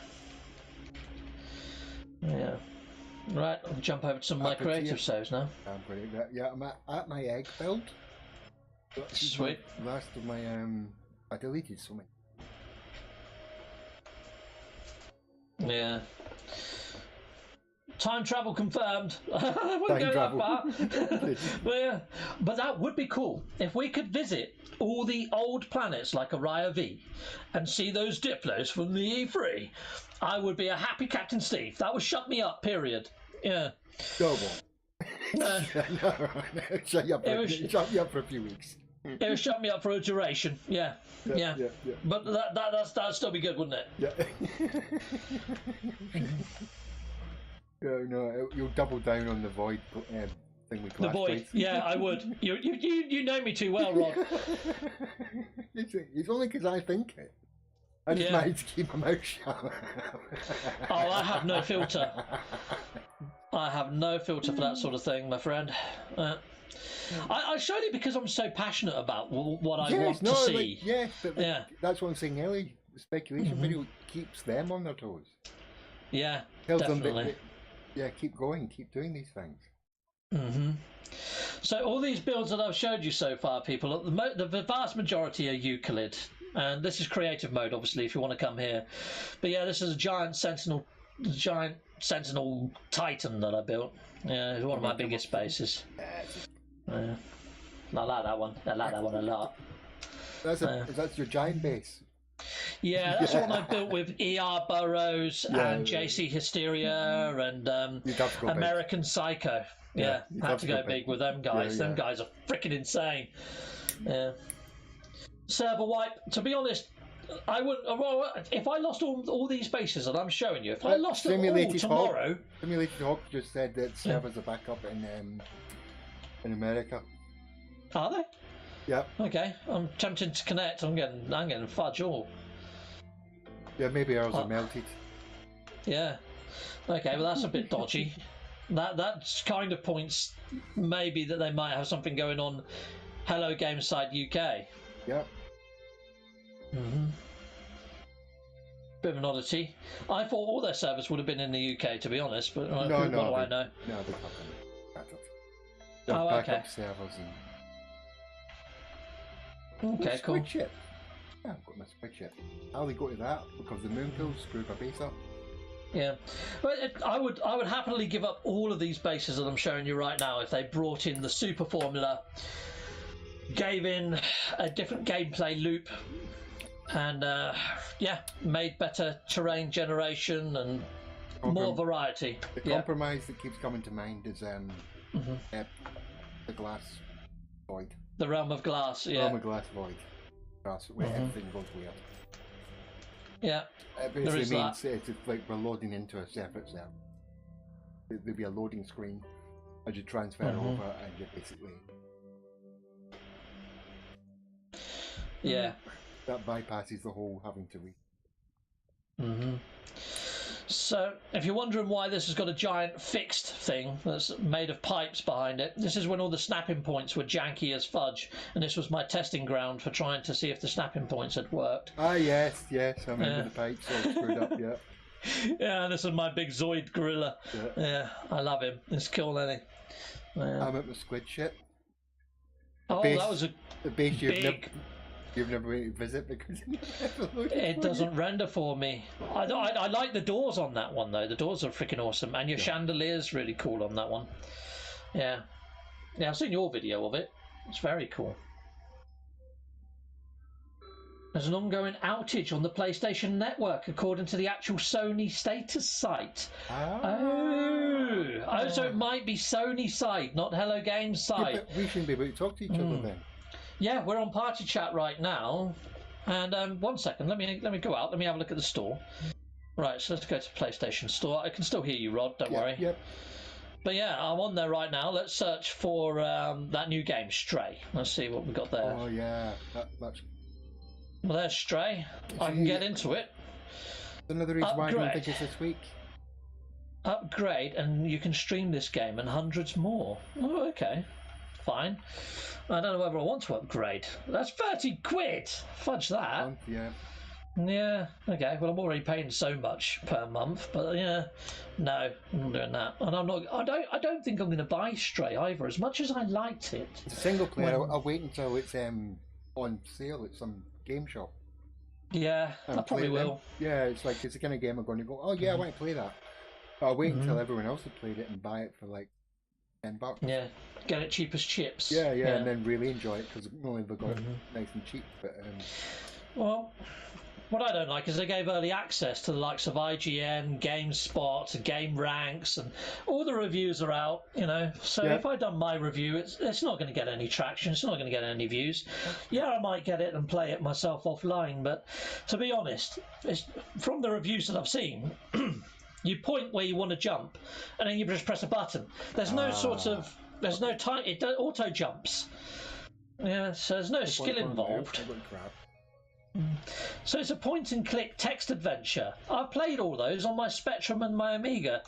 [SPEAKER 2] Right, I'll jump over to some of my creative saves now.
[SPEAKER 1] I'm pretty good. Yeah, I'm at my egg build.
[SPEAKER 2] Sweet.
[SPEAKER 1] Last of my I deleted so many.
[SPEAKER 2] Yeah. Time travel confirmed. I wouldn't go that far. But that would be cool if we could visit all the old planets like Orion V and see those Diplos from the E3. I would be a happy Captain Steve. That would shut me up, period. Yeah.
[SPEAKER 1] Double. No, shut you up for a few weeks.
[SPEAKER 2] It would shut me up for a duration. Yeah. But that'd still be good, wouldn't it?
[SPEAKER 1] Yeah. No, you'll double down on the void thing we.
[SPEAKER 2] The void, yeah, I would. You know me too well, Rod.
[SPEAKER 1] It's only because I think it. I just managed to keep my mouth shut.
[SPEAKER 2] Oh, I have no filter. I have no filter for that sort of thing, my friend. I showed it because I'm so passionate about what I want to see.
[SPEAKER 1] That's what I'm saying earlier. The speculation video keeps them on their toes.
[SPEAKER 2] Yeah,
[SPEAKER 1] tells
[SPEAKER 2] definitely.
[SPEAKER 1] Them keep going, keep doing these things.
[SPEAKER 2] So all these builds that I've showed you so far, people, the vast majority are Euclid. And this is creative mode, obviously, if you want to come here. But yeah, this is a giant Sentinel Titan that I built. Yeah, it's one of my biggest bases. I like that one. I like that one a lot.
[SPEAKER 1] That's your giant base.
[SPEAKER 2] Yeah, that's the one I built with ER Burrows and JC Hysteria and American Psycho. Yeah, had to go big with them guys. Them guys are freaking insane. Yeah. Server wipe. To be honest, I would. If I lost all these bases that I'm showing you, if I lost them all tomorrow.
[SPEAKER 1] Simulated Hawk just said that servers are back up in America.
[SPEAKER 2] Are they?
[SPEAKER 1] Yep.
[SPEAKER 2] Okay, I'm tempted to connect. I'm getting fudge all.
[SPEAKER 1] Yeah, maybe ours are melted.
[SPEAKER 2] Yeah. Okay, well that's a bit dodgy. That kind of points maybe that they might have something going on. Hello Gameside UK.
[SPEAKER 1] Yep.
[SPEAKER 2] Bit of an oddity. I thought all their servers would have been in the UK, to be honest, but what do I know?
[SPEAKER 1] No, they haven't. Backup servers and...
[SPEAKER 2] Okay, cool.
[SPEAKER 1] Ship. Yeah, I've got my spreadsheet. How they go to that? Because the moon pills screwed my base up.
[SPEAKER 2] Yeah, but I would happily give up all of these bases that I'm showing you right now if they brought in the super formula, gave in a different gameplay loop, and made better terrain generation and more variety.
[SPEAKER 1] The compromise that keeps coming to mind is the glass void.
[SPEAKER 2] The realm of glass, yeah.
[SPEAKER 1] Realm of glass void. Where everything goes weird.
[SPEAKER 2] Yeah.
[SPEAKER 1] It basically means it's like we're loading into a separate server. There'll be a loading screen as you transfer over, and you're basically.
[SPEAKER 2] Yeah.
[SPEAKER 1] That bypasses the whole having to read.
[SPEAKER 2] So, if you're wondering why this has got a giant fixed thing that's made of pipes behind it, this is when all the snapping points were janky as fudge, and this was my testing ground for trying to see if the snapping points had worked.
[SPEAKER 1] Ah, yes, I remember the pipes all screwed up,
[SPEAKER 2] Yeah, this is my big Zoid gorilla. Yeah, I love him. It's cool, isn't he?
[SPEAKER 1] I'm at the squid ship.
[SPEAKER 2] That was a
[SPEAKER 1] base you've never been to visit because
[SPEAKER 2] it doesn't render for me. I like the doors on that one though. The doors are freaking awesome, and your chandelier's really cool on that one. Yeah, I've seen your video of it. It's very cool. There's an ongoing outage on the PlayStation Network, according to the actual Sony status site. Oh, so it might be Sony site, not Hello Games site.
[SPEAKER 1] Yeah, but we shouldn't be able to talk to each other then.
[SPEAKER 2] Yeah, we're on party chat right now, and 1 second, let me go out. Let me have a look at the store. Right, so let's go to PlayStation Store. I can still hear you, Rod. Don't worry.
[SPEAKER 1] Yep.
[SPEAKER 2] But yeah, I'm on there right now. Let's search for that new game, Stray. Let's see what we got there.
[SPEAKER 1] Oh yeah, that's.
[SPEAKER 2] Well, there's Stray. I can get into it.
[SPEAKER 1] Another reason why I don't think it's this week.
[SPEAKER 2] Upgrade, and you can stream this game and hundreds more. Oh, okay. Fine. I don't know whether I want to upgrade. That's 30 quid. Fudge that.
[SPEAKER 1] Yeah.
[SPEAKER 2] Yeah, okay. Well, I'm already paying so much per month, but yeah, no, I'm not doing that. And I'm not. I don't think I'm going to buy Stray either. As much as I liked it,
[SPEAKER 1] it's a single player. I'll wait until it's on sale at some game shop.
[SPEAKER 2] Yeah, I probably will.
[SPEAKER 1] Yeah, it's like it's the kind of game I'm going to go. Oh yeah, I want to play that. But I'll wait until everyone else has played it and buy it for like $10.
[SPEAKER 2] Yeah, get it cheap as chips.
[SPEAKER 1] Yeah, and then really enjoy it because only they've got it nice and cheap. But
[SPEAKER 2] well, what I don't like is they gave early access to the likes of IGN, GameSpot, and Game Ranks, and all the reviews are out, you know. So if I'd done my review, it's not going to get any traction. It's not going to get any views. Yeah, I might get it and play it myself offline, but to be honest, from the reviews that I've seen, you point where you want to jump, and then you just press a button. There's no there's no time. It auto jumps. Yeah, so there's no skill involved. So it's a point-and-click text adventure. I've played all those on my Spectrum and my Amiga.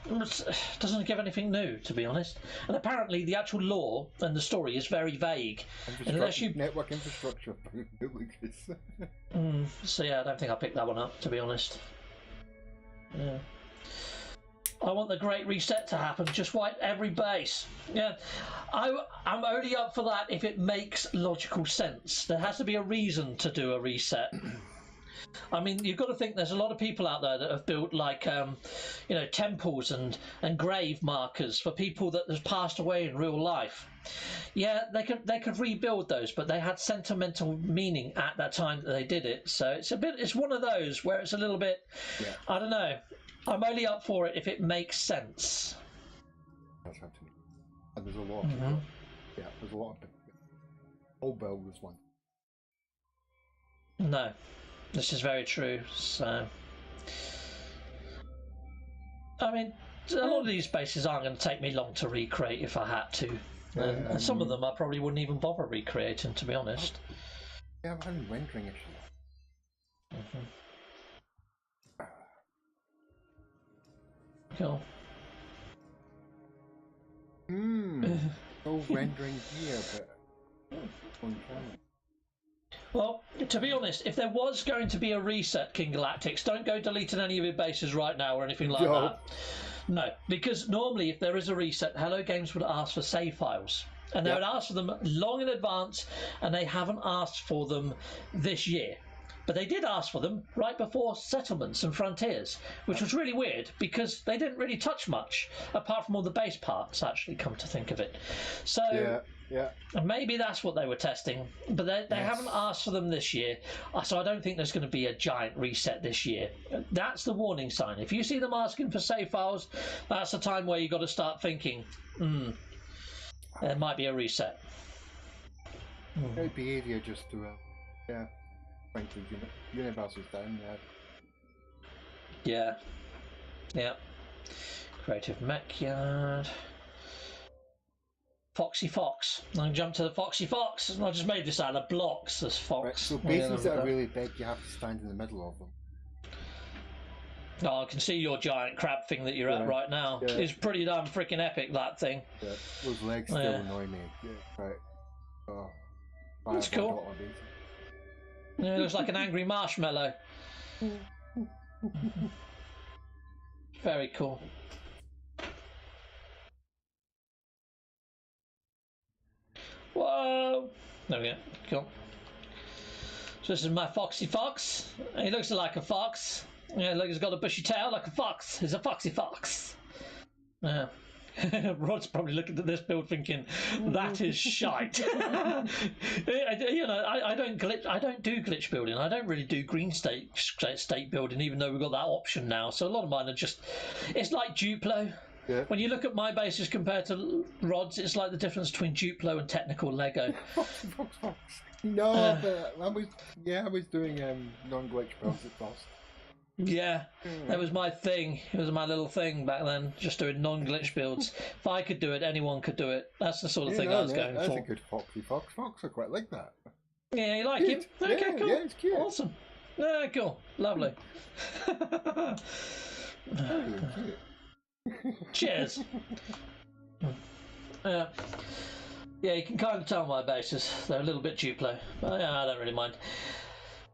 [SPEAKER 2] It doesn't give anything new, to be honest. And apparently the actual lore and the story is very vague. Unless you
[SPEAKER 1] network infrastructure.
[SPEAKER 2] So yeah, I don't think I'll pick that one up, to be honest. Yeah. I want the Great Reset to happen. Just wipe every base. Yeah, I'm only up for that if it makes logical sense. There has to be a reason to do a reset. I mean, you've got to think there's a lot of people out there that have built like, temples and grave markers for people that have passed away in real life. Yeah, they could rebuild those, but they had sentimental meaning at that time that they did it. So it's one of those where it's a little bit, I don't know. I'm only up for it if it makes sense.
[SPEAKER 1] That's happening. And there's a lot. There's a lot of old Bell was one.
[SPEAKER 2] No, this is very true. So, I mean, a lot of these bases aren't going to take me long to recreate if I had to. And some of them I probably wouldn't even bother recreating, to be honest.
[SPEAKER 1] Yeah, I'm having rendering issues.
[SPEAKER 2] Cool.
[SPEAKER 1] No rendering here, but on camera.
[SPEAKER 2] Well, to be honest, if there was going to be a reset, King Galactics, don't go deleting any of your bases right now or anything like that. No, because normally if there is a reset, Hello Games would ask for save files. And they would ask for them long in advance, and they haven't asked for them this year. But they did ask for them right before Settlements and Frontiers, which was really weird because they didn't really touch much, apart from all the base parts, actually, come to think of it. So maybe that's what they were testing, but they haven't asked for them this year, so I don't think there's going to be a giant reset this year. That's the warning sign. If you see them asking for save files, that's the time where you've got to start thinking, there might be a reset.
[SPEAKER 1] It'd be easier just to, frankly, Universe is down there.
[SPEAKER 2] Yeah. Creative Mech Yard. Foxy Fox. I can jump to the Foxy Fox. I just made this out of blocks, this fox.
[SPEAKER 1] Right, so bases that are really big, you have to stand in the middle of them.
[SPEAKER 2] Oh, I can see your giant crab thing that you're at right now. It's pretty damn freaking epic, that thing.
[SPEAKER 1] Yeah, those legs still annoy me. Yeah, right. Oh,
[SPEAKER 2] that's cool. Yeah, it looks like an angry marshmallow. Very cool. Whoa! There we go. Cool. So this is my Foxy Fox. He looks like a fox. Yeah, look, he's got a bushy tail like a fox. He's a Foxy Fox. Yeah. Rod's probably looking at this build thinking, that is shite. I don't do glitch building. I don't really do green state building, even though we've got that option now. So a lot of mine are just, it's like Duplo. Yeah. When you look at my bases compared to Rod's, it's like the difference between Duplo and technical Lego.
[SPEAKER 1] No, but I was doing non-glitch builds at first.
[SPEAKER 2] Yeah, that was my thing. It was my little thing back then, just doing non-glitch builds. If I could do it, anyone could do it. That's the sort of thing I was going for.
[SPEAKER 1] That's a good Foxy Fox. Fox, I quite like that.
[SPEAKER 2] Yeah, you like him? Okay, cool.
[SPEAKER 1] Yeah, it's cute.
[SPEAKER 2] Awesome. Yeah, cool. Lovely. Cheers. Yeah, you can kind of tell my bases. They're a little bit Duplo, but yeah, I don't really mind.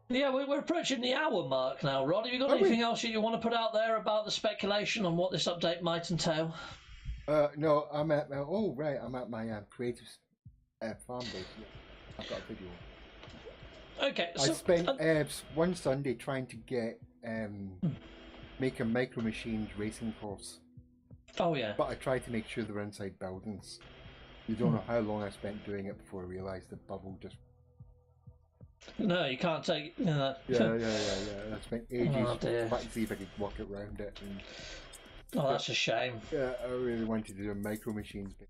[SPEAKER 2] Yeah, we're approaching the hour mark now, Rod. Have you got anything else that you want to put out there about the speculation on what this update might entail?
[SPEAKER 1] No, I'm at I'm at my creative farm base. Yeah. I've got a video.
[SPEAKER 2] Okay,
[SPEAKER 1] I spent one Sunday trying to get make a Micro Machines racing course.
[SPEAKER 2] Oh yeah.
[SPEAKER 1] But I tried to make sure they were inside buildings. You don't know how long I spent doing it before I realised the bubble just.
[SPEAKER 2] No, you can't take.
[SPEAKER 1] Yeah. I spent ages trying to see if I could work around it. And,
[SPEAKER 2] that's a shame.
[SPEAKER 1] Yeah, I really wanted to do a Micro Machines bit.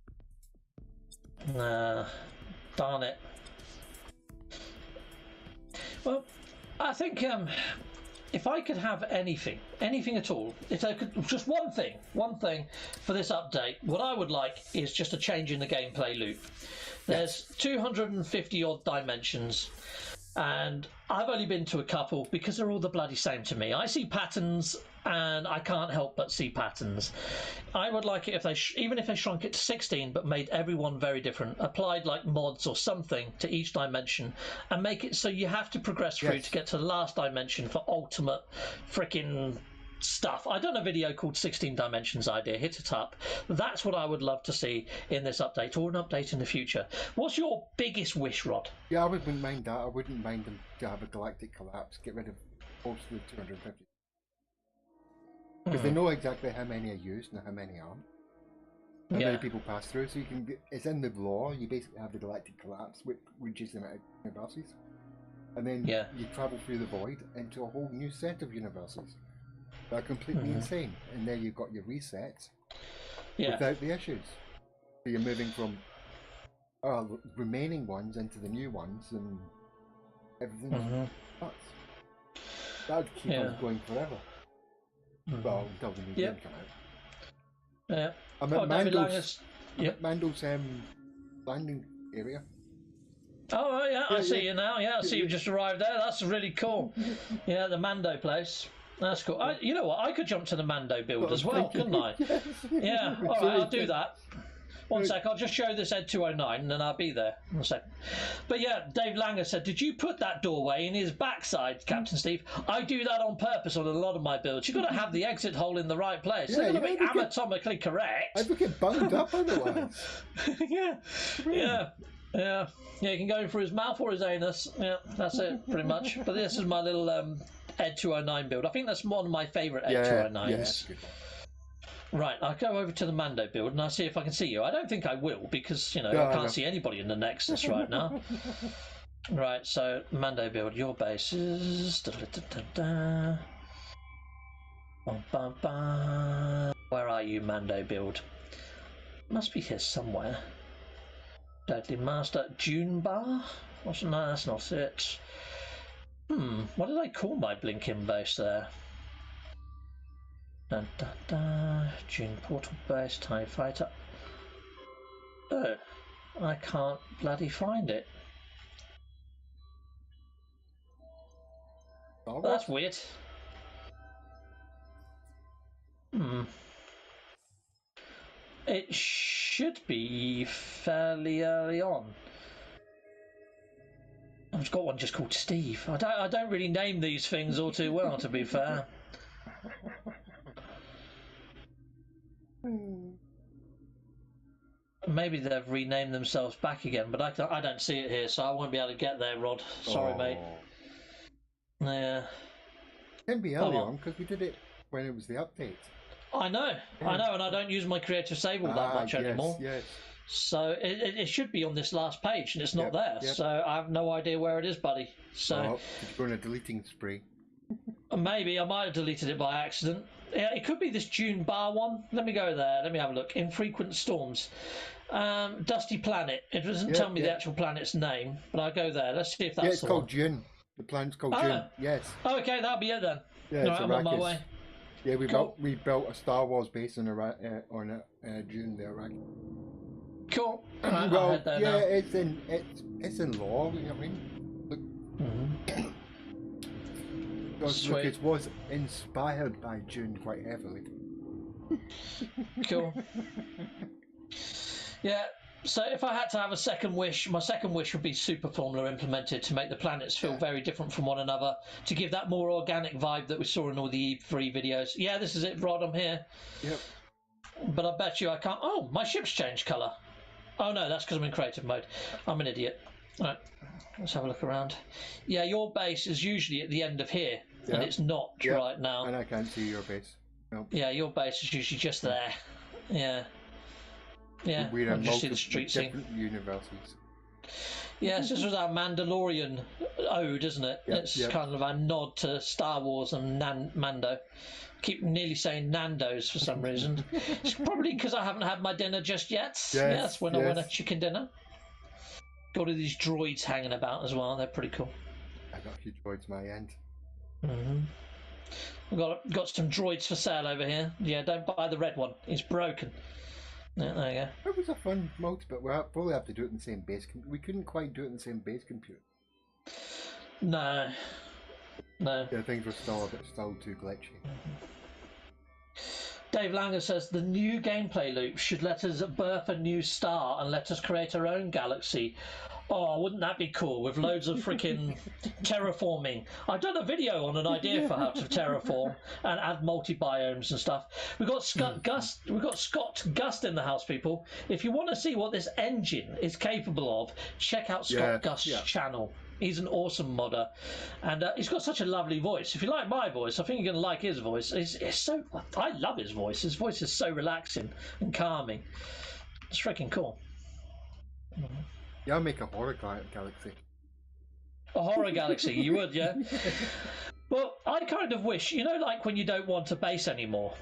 [SPEAKER 2] Nah, darn it. Well, I think if I could have anything at all, if I could just one thing for this update, what I would like is just a change in the gameplay loop. There's 250 odd dimensions, and I've only been to a couple because they're all the bloody same to me. I see patterns and I can't help but see patterns. I would like it if they, even if they shrunk it to 16 but made everyone very different, applied like mods or something to each dimension, and make it so you have to progress through to get to the last dimension for ultimate freaking stuff. I done a video called 16 Dimensions Idea, hit it up. That's what I would love to see in this update, or an update in the future. What's your biggest wish, Rod?
[SPEAKER 1] Yeah, I wouldn't mind that. I wouldn't mind them to have a galactic collapse, get rid of most of the 250. Because they know exactly how many are used and how many aren't. How many people pass through, so you can get, it's in the law, you basically have the galactic collapse, which reduces the amount of universes. And then you travel through the void into a whole new set of universes. They're completely insane, and there you've got your resets without the issues. So you're moving from remaining ones into the new ones, and everything's nuts. That would keep on going forever. Well, until the new game come out.
[SPEAKER 2] Yeah.
[SPEAKER 1] I'm at Mando's landing area.
[SPEAKER 2] Oh yeah, I see you now. Yeah, I see you just arrived there. That's really cool. Yeah, the Mando place. That's cool. You know what? I could jump to the Mando build as well, couldn't I? Yeah. All right, I'll do that. One sec, I'll just show this Ed 209 and then I'll be there. 1 sec. But yeah, Dave Langer said, did you put that doorway in his backside, Captain Steve? I do that on purpose on a lot of my builds. You've got to have the exit hole in the right place. It's got to be anatomically correct.
[SPEAKER 1] I would get bunged up otherwise.
[SPEAKER 2] Yeah, you can go in through his mouth or his anus. Yeah, that's it, pretty much. But this is my little Ed 209 build. I think that's one of my favourite Ed 209s. Yeah, right, I'll go over to the Mando build and I'll see if I can see you. I don't think I will because, I can't see anybody in the Nexus right now. Right, so Mando build, your base is... Where are you, Mando build? Must be here somewhere. Deadly Master, June Bar? No, that's not it. What did I call my blinking base there? June Portal Base, TIE Fighter. Oh, I can't bloody find it. That's weird. It should be fairly early on. I've got one just called Steve. I don't really name these things all too well, to be fair. Maybe they've renamed themselves back again, but I don't see it here, so I won't be able to get there, Rod. Sorry, mate. Yeah.
[SPEAKER 1] It can be early on because we did it when it was the update.
[SPEAKER 2] I know, and I don't use my creative save all that much anymore.
[SPEAKER 1] Yes.
[SPEAKER 2] So it should be on this last page, and it's not there. So I have no idea where it is, buddy. So
[SPEAKER 1] did you go on a deleting spree?
[SPEAKER 2] Maybe I might have deleted it by accident. Yeah, it could be this June Bar one. Let me go there. Let me have a look. Infrequent Storms. Dusty Planet. It doesn't tell me the actual planet's name, but I'll go there. Let's see if that's
[SPEAKER 1] it's called June. The planet's called June. Yes.
[SPEAKER 2] Oh, okay, that'll be it then.
[SPEAKER 1] Yeah,
[SPEAKER 2] right, I'm on my way.
[SPEAKER 1] Yeah, we built a Star Wars base on June there, right?
[SPEAKER 2] Cool.
[SPEAKER 1] Well, I'll head there now. It's in law. You know what I mean? Look, it was inspired by June quite heavily.
[SPEAKER 2] Cool. Yeah, So if I had to have a second wish, my second wish would be Super Formula implemented to make the planets feel very different from one another, to give that more organic vibe that we saw in all the E3 videos. Yeah, this is it, Rod, I'm here.
[SPEAKER 1] Yep.
[SPEAKER 2] But I bet you I can't... Oh, my ship's changed colour. Oh, no, that's because I'm in creative mode. I'm an idiot. All right, let's have a look around. Yeah, your base is usually at the end of here, and it's not right now.
[SPEAKER 1] And I can't see your base. Nope.
[SPEAKER 2] Yeah, your base is usually just there. Yeah. Yeah,
[SPEAKER 1] we're in
[SPEAKER 2] just see the street
[SPEAKER 1] different universes.
[SPEAKER 2] Yeah, it's just with our Mandalorian ode, isn't it?
[SPEAKER 1] Yep,
[SPEAKER 2] It's kind of a nod to Star Wars and Mando. Keep nearly saying Nando's for some reason. It's probably because I haven't had my dinner just yet. Yes, when I want a chicken dinner. Got all these droids hanging about as well. They're pretty cool.
[SPEAKER 1] I got a few droids my end.
[SPEAKER 2] We've got some droids for sale over here. Yeah, don't buy the red one. It's broken. Yeah, there you go.
[SPEAKER 1] It was a fun multi, but we'll probably have to do it in the same base. We couldn't quite do it in the same base computer.
[SPEAKER 2] No.
[SPEAKER 1] Yeah, things were still too glitchy.
[SPEAKER 2] Dave Langer says the new gameplay loop should let us birth a new star and let us create our own galaxy. Oh, wouldn't that be cool, with loads of freaking terraforming? I've done a video on an idea for how to terraform and add multi-biomes and stuff. We've got Scott Gust in the house, people. If you want to see what this engine is capable of, check out Scott Gust's channel. He's an awesome modder, and he's got such a lovely voice. If you like my voice, I think you're going to like his voice. It's so... I love his voice. His voice is so relaxing and calming. It's freaking cool.
[SPEAKER 1] Yeah, I'll make a horror galaxy.
[SPEAKER 2] A horror galaxy, you would, yeah? Well, I kind of wish, you know, like when you don't want a base anymore,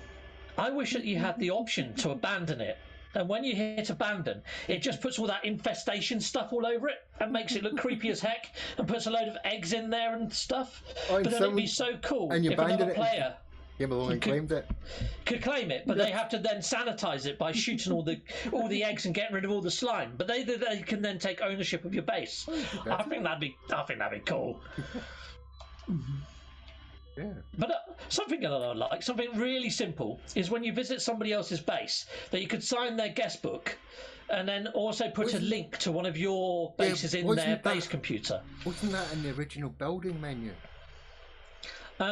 [SPEAKER 2] I wish that you had the option to abandon it. And when you hit abandon, it just puts all that infestation stuff all over it and makes it look creepy as heck and puts a load of eggs in there and stuff. But then it'd be so cool
[SPEAKER 1] and you
[SPEAKER 2] if another player
[SPEAKER 1] came along and claimed it.
[SPEAKER 2] Could claim it, but they have to then sanitize it by shooting all the eggs and getting rid of all the slime. But they can then take ownership of your base. I think that'd be cool.
[SPEAKER 1] Yeah.
[SPEAKER 2] But something that I like, something really simple, is when you visit somebody else's base, that you could sign their guest book and then also put a link to one of your bases in their base computer.
[SPEAKER 1] Wasn't that in the original building menu?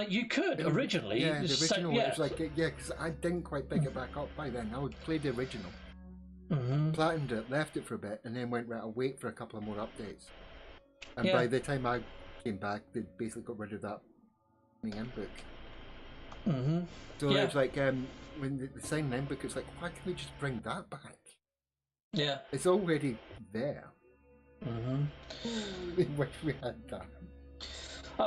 [SPEAKER 2] You could originally.
[SPEAKER 1] Yeah, the original. It was like, because I didn't quite pick it back up by then. I would play the original, platinumed it, left it for a bit, and then went, right, I'll wait for a couple of more updates. And by the time I came back, they basically got rid of that in book. So it's like when the sign in book, it's like, why can't we just bring that back?
[SPEAKER 2] Yeah,
[SPEAKER 1] it's already there. We wish we had that.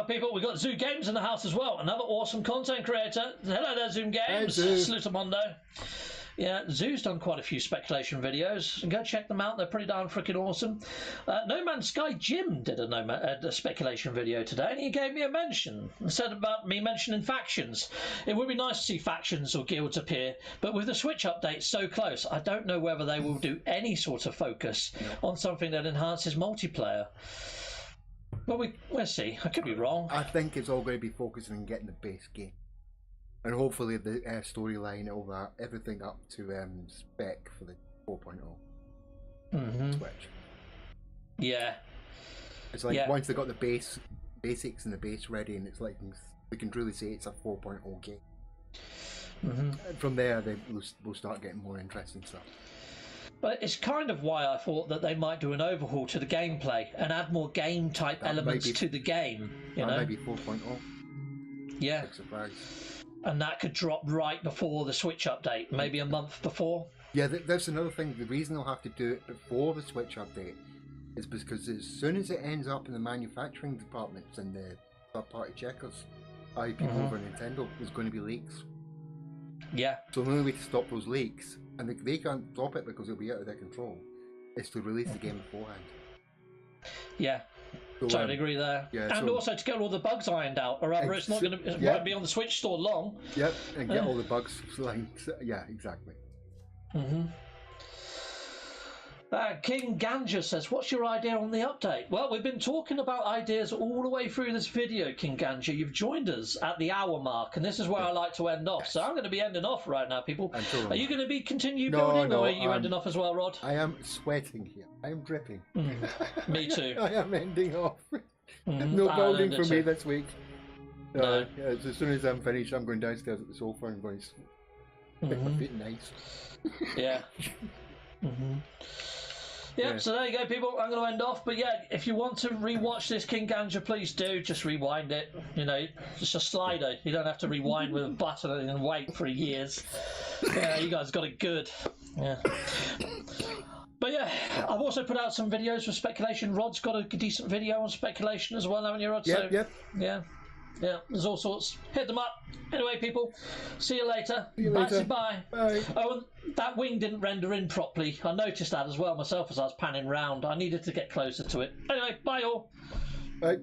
[SPEAKER 2] People, we've got Zoo Games in the house as well. Another awesome content creator. Hello there, Zoom Games.
[SPEAKER 1] Hey,
[SPEAKER 2] Salutamondo. Yeah, Zoo's done quite a few speculation videos. Go check them out. They're pretty darn freaking awesome. No Man's Sky Jim did a speculation video today, and he gave me a mention. He said about me mentioning factions. It would be nice to see factions or guilds appear, but with the Switch update so close, I don't know whether they will do any sort of focus on something that enhances multiplayer. Well, we'll see. I could be wrong.
[SPEAKER 1] I think it's all going to be focusing on getting the base game. And hopefully the storyline, all that, everything up to spec for the 4.0 Switch. Yeah. It's like once they got the basics and the base ready, and it's like we can truly say it's a 4.0 game. And from there, we'll start getting more interesting stuff.
[SPEAKER 2] But it's kind of why I thought that they might do an overhaul to the gameplay and add more game-type elements to the game. You know,
[SPEAKER 1] maybe 4.0.
[SPEAKER 2] Yeah.
[SPEAKER 1] Big surprise.
[SPEAKER 2] And that could drop right before the Switch update, maybe a month before.
[SPEAKER 1] Yeah, that's another thing. The reason they'll have to do it before the Switch update is because as soon as it ends up in the manufacturing departments and the third-party checkers, people over Nintendo, there's going to be leaks.
[SPEAKER 2] Yeah.
[SPEAKER 1] So the only way to stop those leaks, and they can't stop it because it'll be out of their control, is to release the game beforehand.
[SPEAKER 2] Yeah. So, totally agree there. Yeah, and also to get all the bugs ironed out, or rather it's not going to won't be on the Switch store long.
[SPEAKER 1] Yep, and get all the bugs lined. Yeah, exactly.
[SPEAKER 2] King Ganja says, what's your idea on the update? Well, we've been talking about ideas all the way through this video, King Ganja. You've joined us at the hour mark, and this is where I like to end off. So I'm going to be ending off right now, people. Are you going to be continue building, or are you ending off as well, Rod?
[SPEAKER 1] I am sweating here. I am dripping.
[SPEAKER 2] Me too.
[SPEAKER 1] I am ending off. No building for me this week.
[SPEAKER 2] No.
[SPEAKER 1] As soon as I'm finished, I'm going downstairs at the sofa and going to make my feet nice.
[SPEAKER 2] Yeah. Yep, so there you go, people. I'm going to end off. But yeah, if you want to rewatch this King Ganja, please do. Just rewind it. You know, it's a slider. You don't have to rewind with a button and wait for years. Yeah, you guys got it good. Yeah. But yeah, I've also put out some videos for speculation. Rod's got a decent video on speculation as well, haven't you, Rod?
[SPEAKER 1] Yep.
[SPEAKER 2] Yeah, there's all sorts. Hit them up. Anyway, people, see you later. Bye. Oh, and that wing didn't render in properly. I noticed that as well myself as I was panning round. I needed to get closer to it. Anyway, bye all.
[SPEAKER 1] Bye.